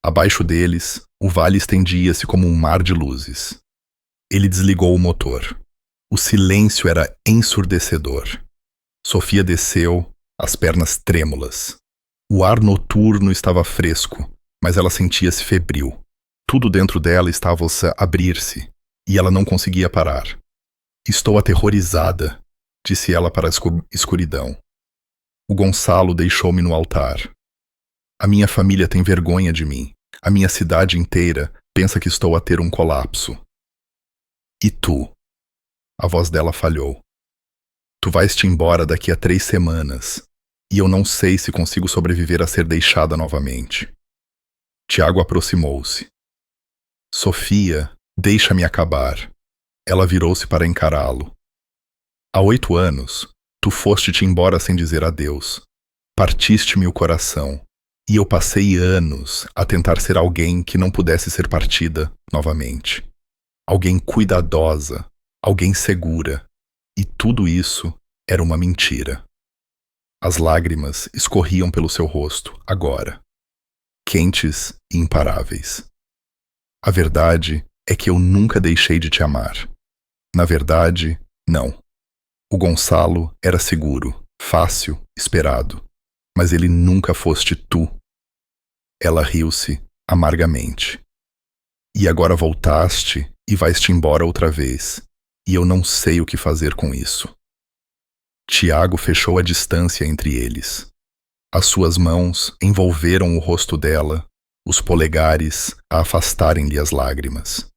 Abaixo deles, o vale estendia-se como um mar de luzes. Ele desligou o motor. O silêncio era ensurdecedor. Sofia desceu, as pernas trêmulas. O ar noturno estava fresco, mas ela sentia-se febril. Tudo dentro dela estava a abrir-se, e ela não conseguia parar. Estou aterrorizada, disse ela para a escuridão. O Gonçalo deixou-me no altar. A minha família tem vergonha de mim. A minha cidade inteira pensa que estou a ter um colapso. E tu? A voz dela falhou. Tu vais-te embora daqui a 3 semanas, e eu não sei se consigo sobreviver a ser deixada novamente. Tiago aproximou-se. Sofia, deixa-me acabar. Ela virou-se para encará-lo. Há 8 anos, tu foste-te embora sem dizer adeus. Partiste-me o coração, e eu passei anos a tentar ser alguém que não pudesse ser partida novamente. Alguém cuidadosa, alguém segura, e tudo isso era uma mentira. As lágrimas escorriam pelo seu rosto, agora, quentes e imparáveis. A verdade é que eu nunca deixei de te amar. Na verdade, não. O Gonçalo era seguro, fácil, esperado, mas ele nunca foste tu. Ela riu-se amargamente. E agora voltaste e vais-te embora outra vez, e eu não sei o que fazer com isso. Tiago fechou a distância entre eles. As suas mãos envolveram o rosto dela, os polegares a afastarem-lhe as lágrimas.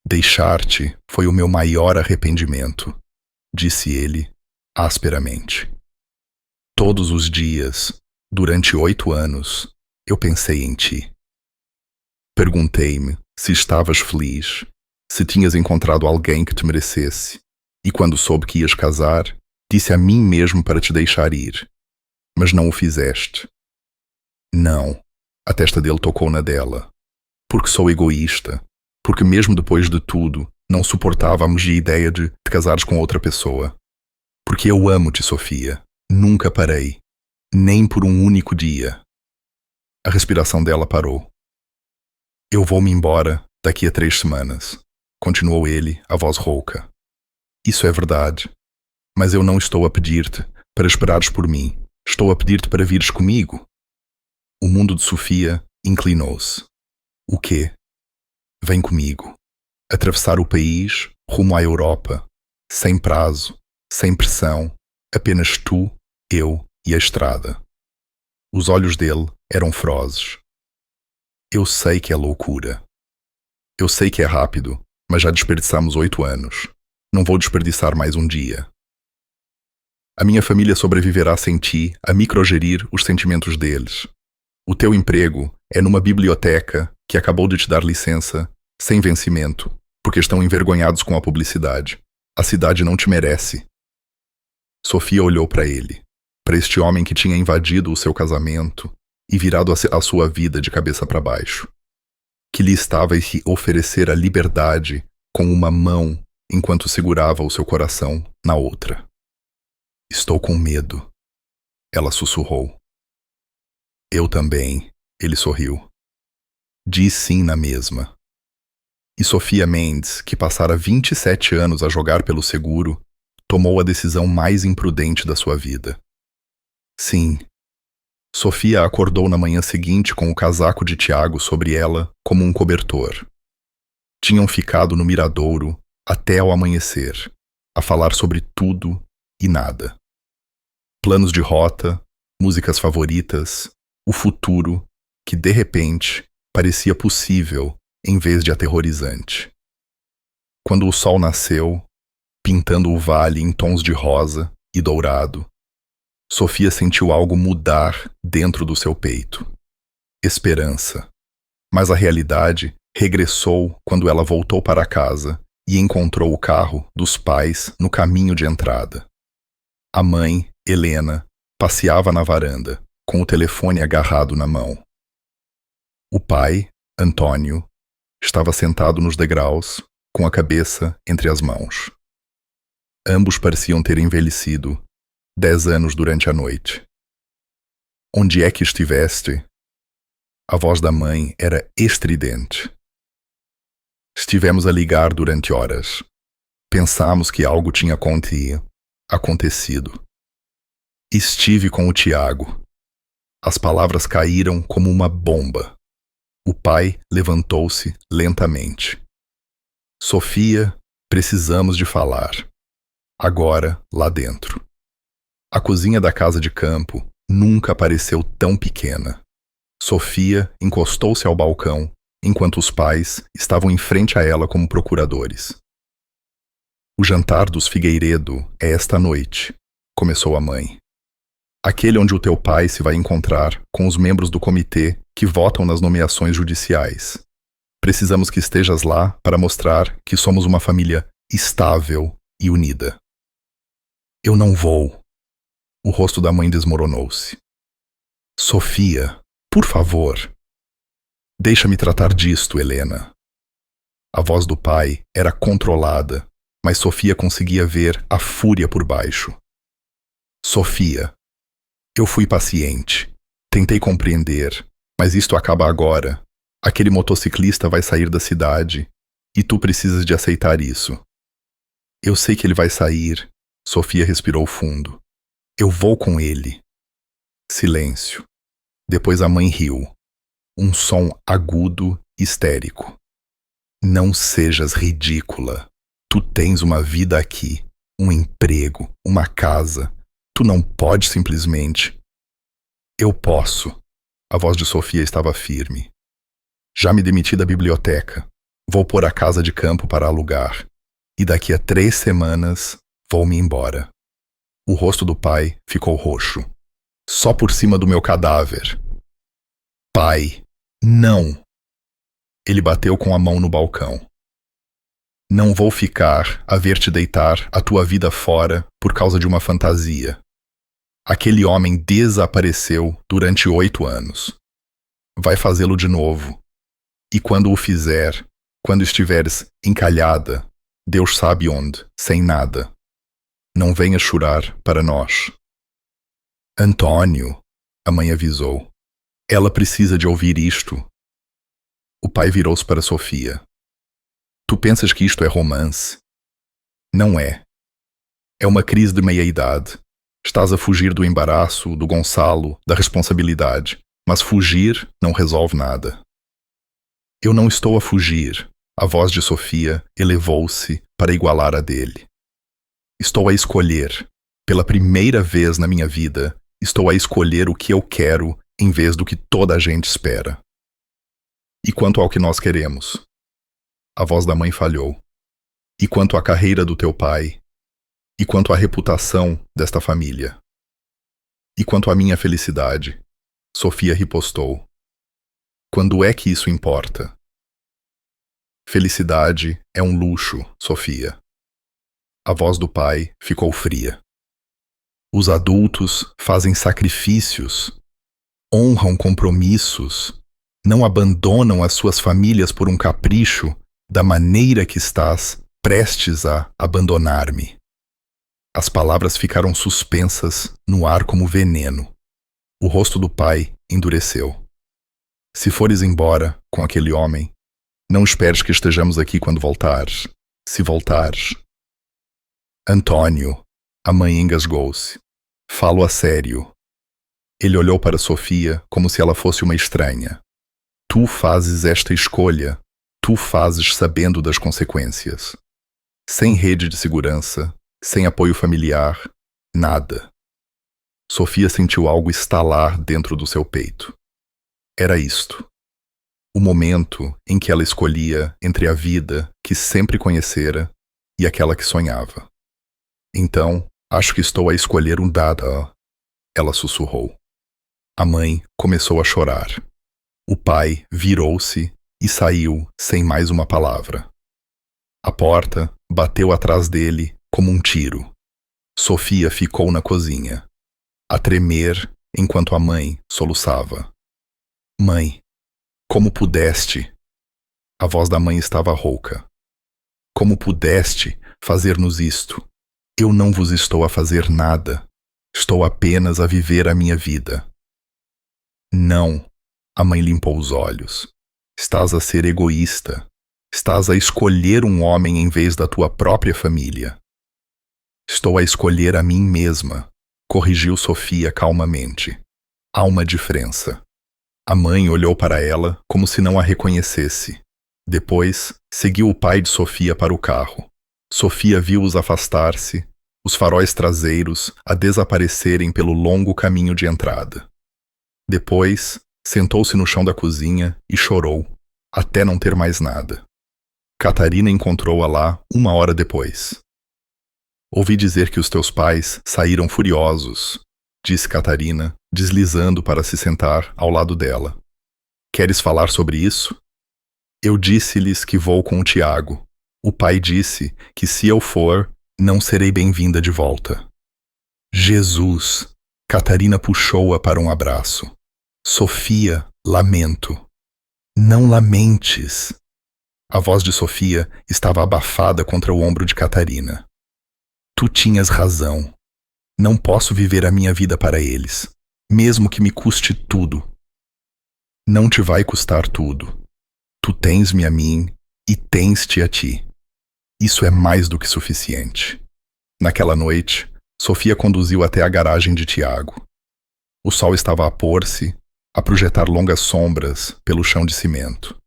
Deixar-te foi o meu maior arrependimento, disse ele, asperamente. Todos os dias, durante 8 anos, eu pensei em ti. Perguntei-me se estavas feliz, se tinhas encontrado alguém que te merecesse, e quando soube que ias casar, disse a mim mesmo para te deixar ir. Mas não o fizeste. Não, a testa dele tocou na dela. Porque sou egoísta, porque mesmo depois de tudo, não suportávamos a ideia de te casares com outra pessoa. Porque eu amo-te, Sofia. Nunca parei. Nem por um único dia. A respiração dela parou. Eu vou-me embora daqui a 3 semanas, continuou ele, a voz rouca. Isso é verdade. Mas eu não estou a pedir-te para esperares por mim. Estou a pedir-te para vires comigo. O mundo de Sofia inclinou-se. O quê? Vem comigo. Atravessar o país, rumo à Europa. Sem prazo, sem pressão. Apenas tu, eu e a estrada. Os olhos dele eram ferozes. Eu sei que é loucura. Eu sei que é rápido, mas já desperdiçamos 8 anos. Não vou desperdiçar mais um dia. A minha família sobreviverá sem ti a microgerir os sentimentos deles. O teu emprego é numa biblioteca que acabou de te dar licença, sem vencimento, porque estão envergonhados com a publicidade. A cidade não te merece. Sofia olhou para ele, para este homem que tinha invadido o seu casamento e virado a sua vida de cabeça para baixo, que lhe estava a oferecer a liberdade com uma mão enquanto segurava o seu coração na outra. Estou com medo, ela sussurrou. Eu também, ele sorriu. Diz sim na mesma. E Sofia Mendes, que passara 27 anos a jogar pelo seguro, tomou a decisão mais imprudente da sua vida. Sim. Sofia acordou na manhã seguinte com o casaco de Tiago sobre ela como um cobertor. Tinham ficado no miradouro até ao amanhecer, a falar sobre tudo e nada. Planos de rota, músicas favoritas, o futuro, que de repente parecia possível em vez de aterrorizante. Quando o sol nasceu, pintando o vale em tons de rosa e dourado, Sofia sentiu algo mudar dentro do seu peito. Esperança. Mas a realidade regressou quando ela voltou para casa e encontrou o carro dos pais no caminho de entrada. A mãe, Helena, passeava na varanda, com o telefone agarrado na mão. O pai, Antônio, estava sentado nos degraus, com a cabeça entre as mãos. Ambos pareciam ter envelhecido 10 anos durante a noite. Onde é que estiveste? A voz da mãe era estridente. Estivemos a ligar durante horas. Pensámos que algo tinha acontecido. Estive com o Tiago. As palavras caíram como uma bomba. O pai levantou-se lentamente. Sofia, precisamos de falar. Agora, lá dentro. A cozinha da casa de campo nunca pareceu tão pequena. Sofia encostou-se ao balcão, enquanto os pais estavam em frente a ela como procuradores. O jantar dos Figueiredo é esta noite, começou a mãe. Aquele onde o teu pai se vai encontrar com os membros do comitê que votam nas nomeações judiciais. Precisamos que estejas lá para mostrar que somos uma família estável e unida. Eu não vou. O rosto da mãe desmoronou-se. Sofia, por favor. Deixa-me tratar disto, Helena. A voz do pai era controlada, mas Sofia conseguia ver a fúria por baixo. Sofia, eu fui paciente. Tentei compreender, mas isto acaba agora. Aquele motociclista vai sair da cidade e tu precisas de aceitar isso. Eu sei que ele vai sair. Sofia respirou fundo. Eu vou com ele. Silêncio. Depois a mãe riu. Um som agudo, histérico. Não sejas ridícula. Tu tens uma vida aqui, um emprego, uma casa. Tu não podes simplesmente... Eu posso. A voz de Sofia estava firme. Já me demiti da biblioteca. Vou pôr a casa de campo para alugar. E daqui a 3 semanas vou-me embora. O rosto do pai ficou roxo. Só por cima do meu cadáver. Pai, não! Ele bateu com a mão no balcão. Não vou ficar a ver-te deitar a tua vida fora por causa de uma fantasia. Aquele homem desapareceu durante 8 anos. Vai fazê-lo de novo. E quando o fizer, quando estiveres encalhada, Deus sabe onde, sem nada. Não venha chorar para nós. Antônio, a mãe avisou. Ela precisa de ouvir isto. O pai virou-se para Sofia. Tu pensas que isto é romance? Não é. É uma crise de meia-idade. Estás a fugir do embaraço, do Gonçalo, da responsabilidade. Mas fugir não resolve nada. Eu não estou a fugir. A voz de Sofia elevou-se para igualar a dele. Estou a escolher. Pela primeira vez na minha vida, estou a escolher o que eu quero em vez do que toda a gente espera. E quanto ao que nós queremos? A voz da mãe falhou. E quanto à carreira do teu pai? E quanto à reputação desta família? E quanto à minha felicidade? Sofia ripostou. Quando é que isso importa? Felicidade é um luxo, Sofia. A voz do pai ficou fria. Os adultos fazem sacrifícios, honram compromissos, não abandonam as suas famílias por um capricho da maneira que estás prestes a abandonar-me. As palavras ficaram suspensas no ar como veneno. O rosto do pai endureceu. Se fores embora com aquele homem, não esperes que estejamos aqui quando voltares. Se voltares. Antônio, a mãe engasgou-se. Falo a sério. Ele olhou para Sofia como se ela fosse uma estranha. Tu fazes esta escolha. Tu fazes sabendo das consequências. Sem rede de segurança, sem apoio familiar, nada. Sofia sentiu algo estalar dentro do seu peito. Era isto. O momento em que ela escolhia entre a vida que sempre conhecera e aquela que sonhava. Então, acho que estou a escolher um dada, ela sussurrou. A mãe começou a chorar. O pai virou-se e saiu sem mais uma palavra. A porta bateu atrás dele como um tiro. Sofia ficou na cozinha, a tremer enquanto a mãe soluçava. Mãe, como pudeste? A voz da mãe estava rouca. Como pudeste fazer-nos isto? Eu não vos estou a fazer nada. Estou apenas a viver a minha vida. Não, a mãe limpou os olhos. Estás a ser egoísta. Estás a escolher um homem em vez da tua própria família. Estou a escolher a mim mesma, corrigiu Sofia calmamente. Há uma diferença. A mãe olhou para ela como se não a reconhecesse. Depois, seguiu o pai de Sofia para o carro. Sofia viu-os afastar-se, os faróis traseiros a desaparecerem pelo longo caminho de entrada. Depois, sentou-se no chão da cozinha e chorou, até não ter mais nada. Catarina encontrou-a lá 1 hora depois. Ouvi dizer que os teus pais saíram furiosos, disse Catarina, deslizando para se sentar ao lado dela. Queres falar sobre isso? Eu disse-lhes que vou com o Tiago. O pai disse que se eu for, não serei bem-vinda de volta. Jesus! Catarina puxou-a para um abraço. Sofia, lamento. Não lamentes. A voz de Sofia estava abafada contra o ombro de Catarina. Tu tinhas razão. Não posso viver a minha vida para eles, mesmo que me custe tudo. Não te vai custar tudo. Tu tens-me a mim e tens-te a ti. Isso é mais do que suficiente. Naquela noite, Sofia conduziu até a garagem de Tiago. O sol estava a pôr-se, a projetar longas sombras pelo chão de cimento.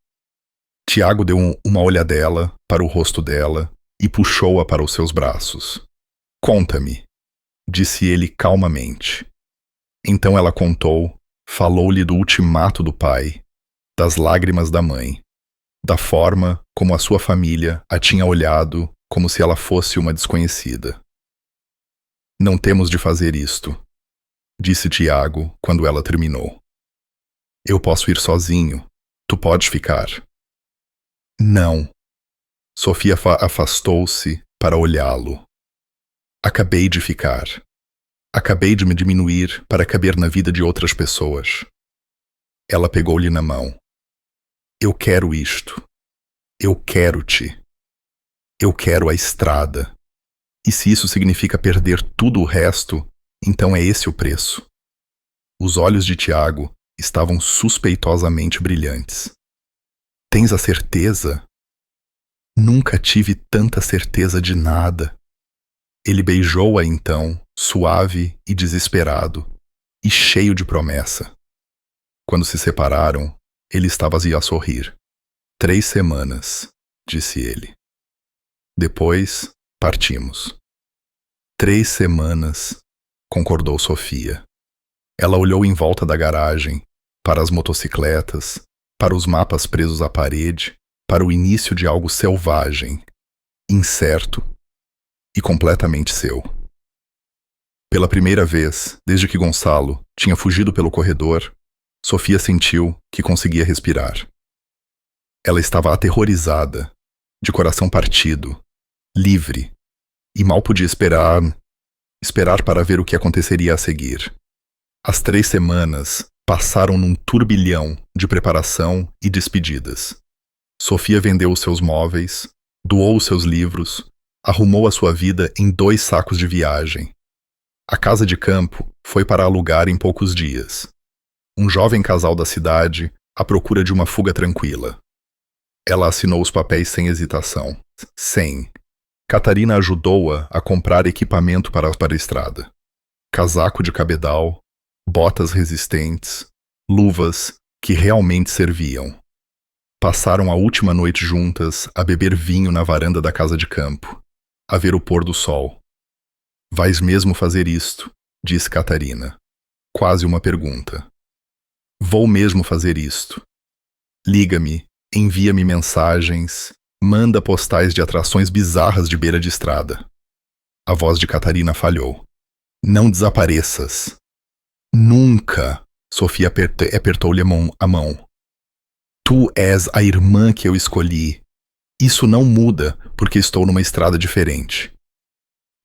Tiago deu uma olhadela para o rosto dela e puxou-a para os seus braços. Conta-me, disse ele calmamente. Então ela contou Falou-lhe do ultimato do pai, das lágrimas da mãe, da forma como a sua família a tinha olhado como se ela fosse uma desconhecida. Não temos de fazer isto, disse Tiago quando ela terminou. Eu posso ir sozinho, tu podes ficar. Não. Sofia afastou-se para olhá-lo. Acabei de ficar. Acabei de me diminuir para caber na vida de outras pessoas. Ela pegou-lhe na mão. Eu quero isto. Eu quero-te. Eu quero a estrada. E se isso significa perder tudo o resto, então é esse o preço. Os olhos de Tiago estavam suspeitosamente brilhantes. Tens a certeza? Nunca tive tanta certeza de nada. Ele beijou-a então, suave e desesperado, e cheio de promessa. Quando se separaram, ele estava a sorrir. 3 semanas, disse ele. Depois, partimos. 3 semanas, concordou Sofia. Ela olhou em volta da garagem, para as motocicletas, para os mapas presos à parede, para o início de algo selvagem, incerto e completamente seu. Pela primeira vez, desde que Gonçalo tinha fugido pelo corredor, Sofia sentiu que conseguia respirar. Ela estava aterrorizada, de coração partido, livre, e mal podia esperar para ver o que aconteceria a seguir. As 3 semanas passaram num turbilhão de preparação e despedidas. Sofia vendeu os seus móveis, doou os seus livros, arrumou a sua vida em 2 sacos de viagem. A casa de campo foi para alugar em poucos dias. Um jovem casal da cidade à procura de uma fuga tranquila. Ela assinou os papéis sem hesitação. Catarina ajudou-a a comprar equipamento para a estrada. Casaco de cabedal, botas resistentes, luvas que realmente serviam. Passaram a última noite juntas a beber vinho na varanda da casa de campo, a ver o pôr do sol. Vais mesmo fazer isto? Disse Catarina. Quase uma pergunta. Vou mesmo fazer isto. Liga-me, envia-me mensagens, manda postais de atrações bizarras de beira de estrada. A voz de Catarina falhou. Não desapareças. Nunca! Sofia apertou-lhe a mão. Tu és a irmã que eu escolhi. Isso não muda porque estou numa estrada diferente.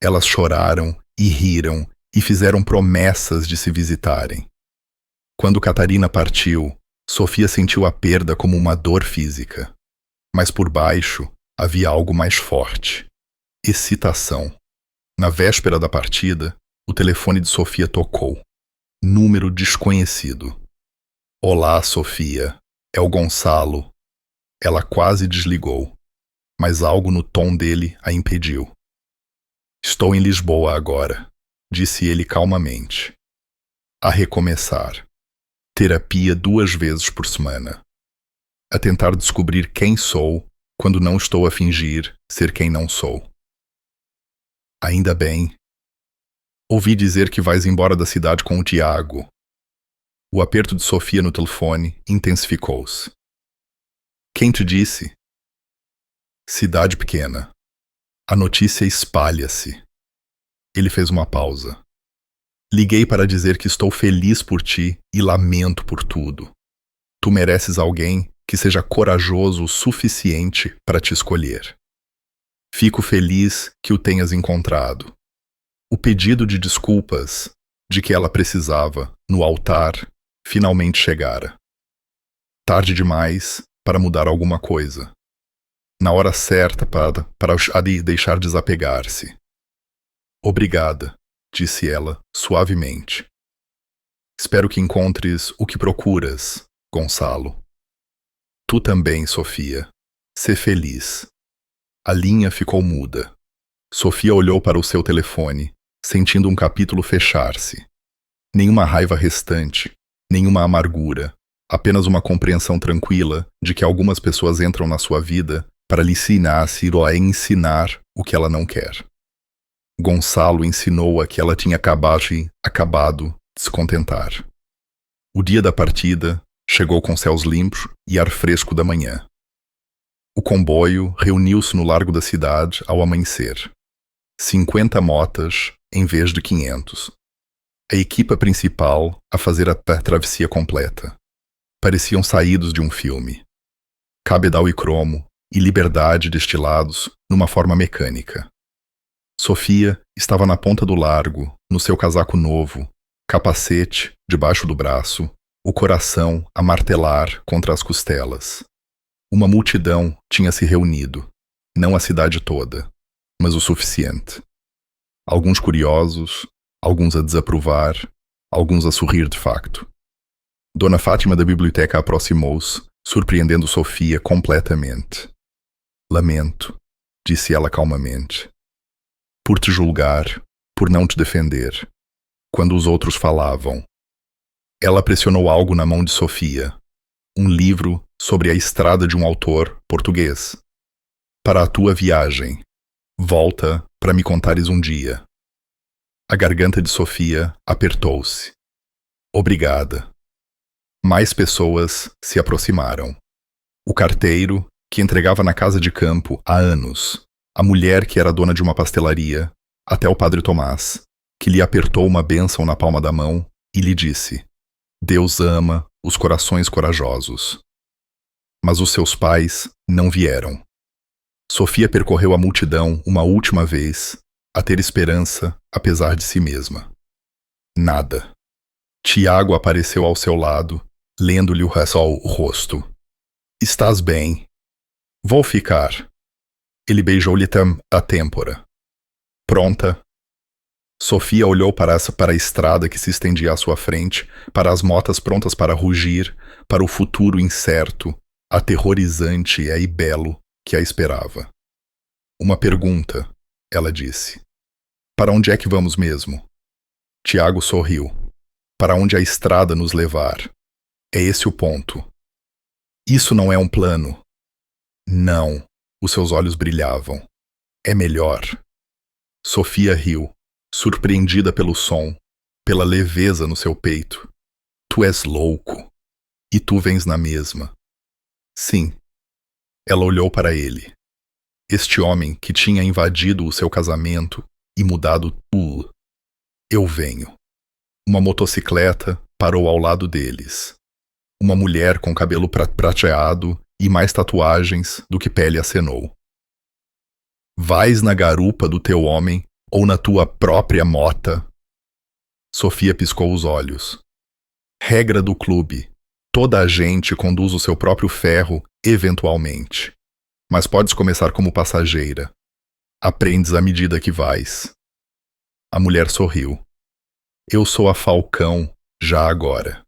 Elas choraram e riram e fizeram promessas de se visitarem. Quando Catarina partiu, Sofia sentiu a perda como uma dor física. Mas por baixo havia algo mais forte. Excitação. Na véspera da partida, o telefone de Sofia tocou. Número desconhecido. Olá, Sofia. É o Gonçalo. Ela quase desligou, mas algo no tom dele a impediu. Estou em Lisboa agora, disse ele calmamente. A recomeçar. Terapia 2 vezes por semana. A tentar descobrir quem sou quando não estou a fingir ser quem não sou. Ainda bem. Ouvi dizer que vais embora da cidade com o Tiago. O aperto de Sofia no telefone intensificou-se. Quem te disse? Cidade pequena. A notícia espalha-se. Ele fez uma pausa. Liguei para dizer que estou feliz por ti e lamento por tudo. Tu mereces alguém que seja corajoso o suficiente para te escolher. Fico feliz que o tenhas encontrado. O pedido de desculpas de que ela precisava, no altar, finalmente chegara. Tarde demais para mudar alguma coisa. Na hora certa para deixar desapegar-se. Obrigada, disse ela suavemente. Espero que encontres o que procuras, Gonçalo. Tu também, Sofia. Sê feliz. A linha ficou muda. Sofia olhou para o seu telefone, sentindo um capítulo fechar-se. Nenhuma raiva restante, nenhuma amargura, apenas uma compreensão tranquila de que algumas pessoas entram na sua vida para lhe ensinar o que ela não quer. Gonçalo ensinou-a que ela tinha acabado de se contentar. O dia da partida chegou com céus limpos e ar fresco da manhã. O comboio reuniu-se no largo da cidade ao amanhecer. 50 motas em vez de 500. A equipa principal a fazer a travessia completa. Pareciam saídos de um filme. Cabedal e cromo e liberdade destilados numa forma mecânica. Sofia estava na ponta do largo, no seu casaco novo, capacete debaixo do braço, o coração a martelar contra as costelas. Uma multidão tinha se reunido, não a cidade toda, mas o suficiente. Alguns curiosos, alguns a desaprovar, alguns a sorrir de facto. Dona Fátima da biblioteca aproximou-se, surpreendendo Sofia completamente. Lamento, disse ela calmamente, por te julgar, por não te defender, quando os outros falavam. Ela pressionou algo na mão de Sofia, um livro sobre a estrada de um autor português. Para a tua viagem, volta para me contares um dia. A garganta de Sofia apertou-se. Obrigada. Mais pessoas se aproximaram. O carteiro, que entregava na casa de campo há anos, a mulher que era dona de uma pastelaria, até o padre Tomás, que lhe apertou uma bênção na palma da mão e lhe disse: Deus ama os corações corajosos. Mas os seus pais não vieram. Sofia percorreu a multidão uma última vez, a ter esperança apesar de si mesma. Nada. Tiago apareceu ao seu lado, lendo-lhe o rosto. Estás bem? Vou ficar. Ele beijou-lhe a têmpora. Pronta? Sofia olhou para a estrada que se estendia à sua frente, para as motas prontas para rugir, para o futuro incerto, aterrorizante e belo que a esperava. Uma pergunta, ela disse. Para onde é que vamos mesmo? Tiago sorriu. Para onde a estrada nos levar. É esse o ponto. Isso não é um plano. Não. Os seus olhos brilhavam. É melhor. Sofia riu, surpreendida pelo som, pela leveza no seu peito. Tu és louco. E tu vens na mesma. Sim. Ela olhou para ele. Este homem que tinha invadido o seu casamento e mudado tudo. Eu venho. Uma motocicleta parou ao lado deles. Uma mulher com cabelo prateado e mais tatuagens do que pele acenou. Vais na garupa do teu homem ou na tua própria mota? Sofia piscou os olhos. Regra do clube. Toda a gente conduz o seu próprio ferro, eventualmente. Mas podes começar como passageira. Aprendes à medida que vais. A mulher sorriu. Eu sou a Falcão, já agora.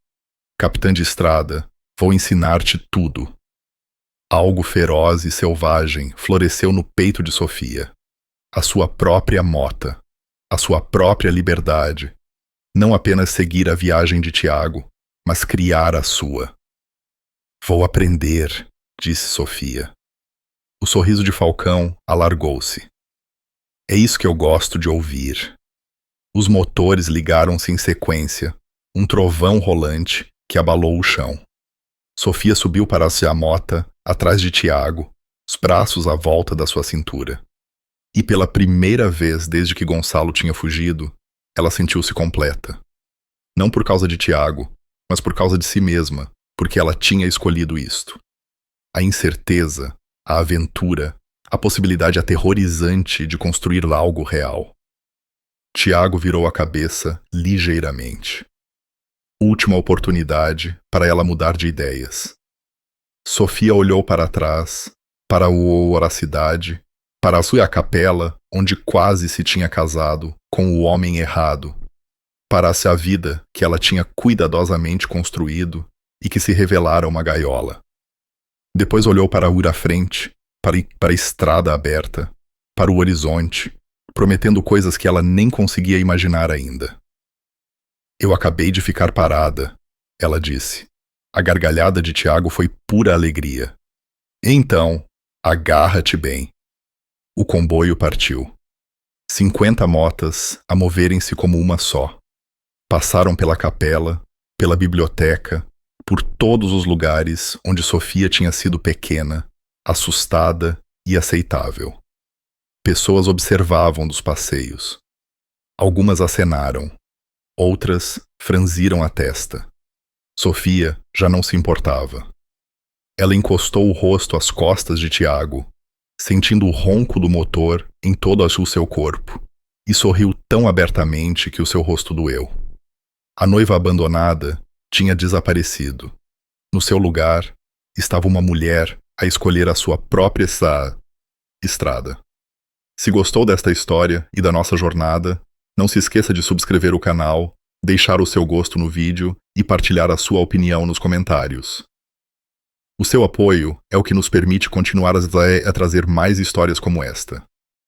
Capitã de estrada, vou ensinar-te tudo. Algo feroz e selvagem floresceu no peito de Sofia. A sua própria mota. A sua própria liberdade. Não apenas seguir a viagem de Tiago, mas criar a sua. Vou aprender, disse Sofia. O sorriso de Falcão alargou-se. É isso que eu gosto de ouvir. Os motores ligaram-se em sequência, um trovão rolante que abalou o chão. Sofia subiu para a mota, atrás de Tiago, os braços à volta da sua cintura. E pela primeira vez desde que Gonçalo tinha fugido, ela sentiu-se completa. Não por causa de Tiago, mas por causa de si mesma, porque ela tinha escolhido isto. A incerteza, a aventura, a possibilidade aterrorizante de construir algo real. Tiago virou a cabeça ligeiramente. Última oportunidade para ela mudar de ideias. Sofia olhou para trás, para a voracidade, para a sua capela, onde quase se tinha casado com o homem errado, para a vida que ela tinha cuidadosamente construído e que se revelara uma gaiola. Depois olhou para a frente, para a estrada aberta, para o horizonte, prometendo coisas que ela nem conseguia imaginar ainda. Eu acabei de ficar parada, ela disse. A gargalhada de Tiago foi pura alegria. Então, agarra-te bem. O comboio partiu. 50 motas a moverem-se como uma só. Passaram pela capela, pela biblioteca, por todos os lugares onde Sofia tinha sido pequena, assustada e aceitável. Pessoas observavam dos passeios. Algumas acenaram, outras franziram a testa. Sofia já não se importava. Ela encostou o rosto às costas de Tiago, sentindo o ronco do motor em todo o seu corpo, e sorriu tão abertamente que o seu rosto doeu. A noiva abandonada tinha desaparecido. No seu lugar, estava uma mulher a escolher a sua própria estrada. Se gostou desta história e da nossa jornada, não se esqueça de subscrever o canal, deixar o seu gosto no vídeo e partilhar a sua opinião nos comentários. O seu apoio é o que nos permite continuar a trazer mais histórias como esta.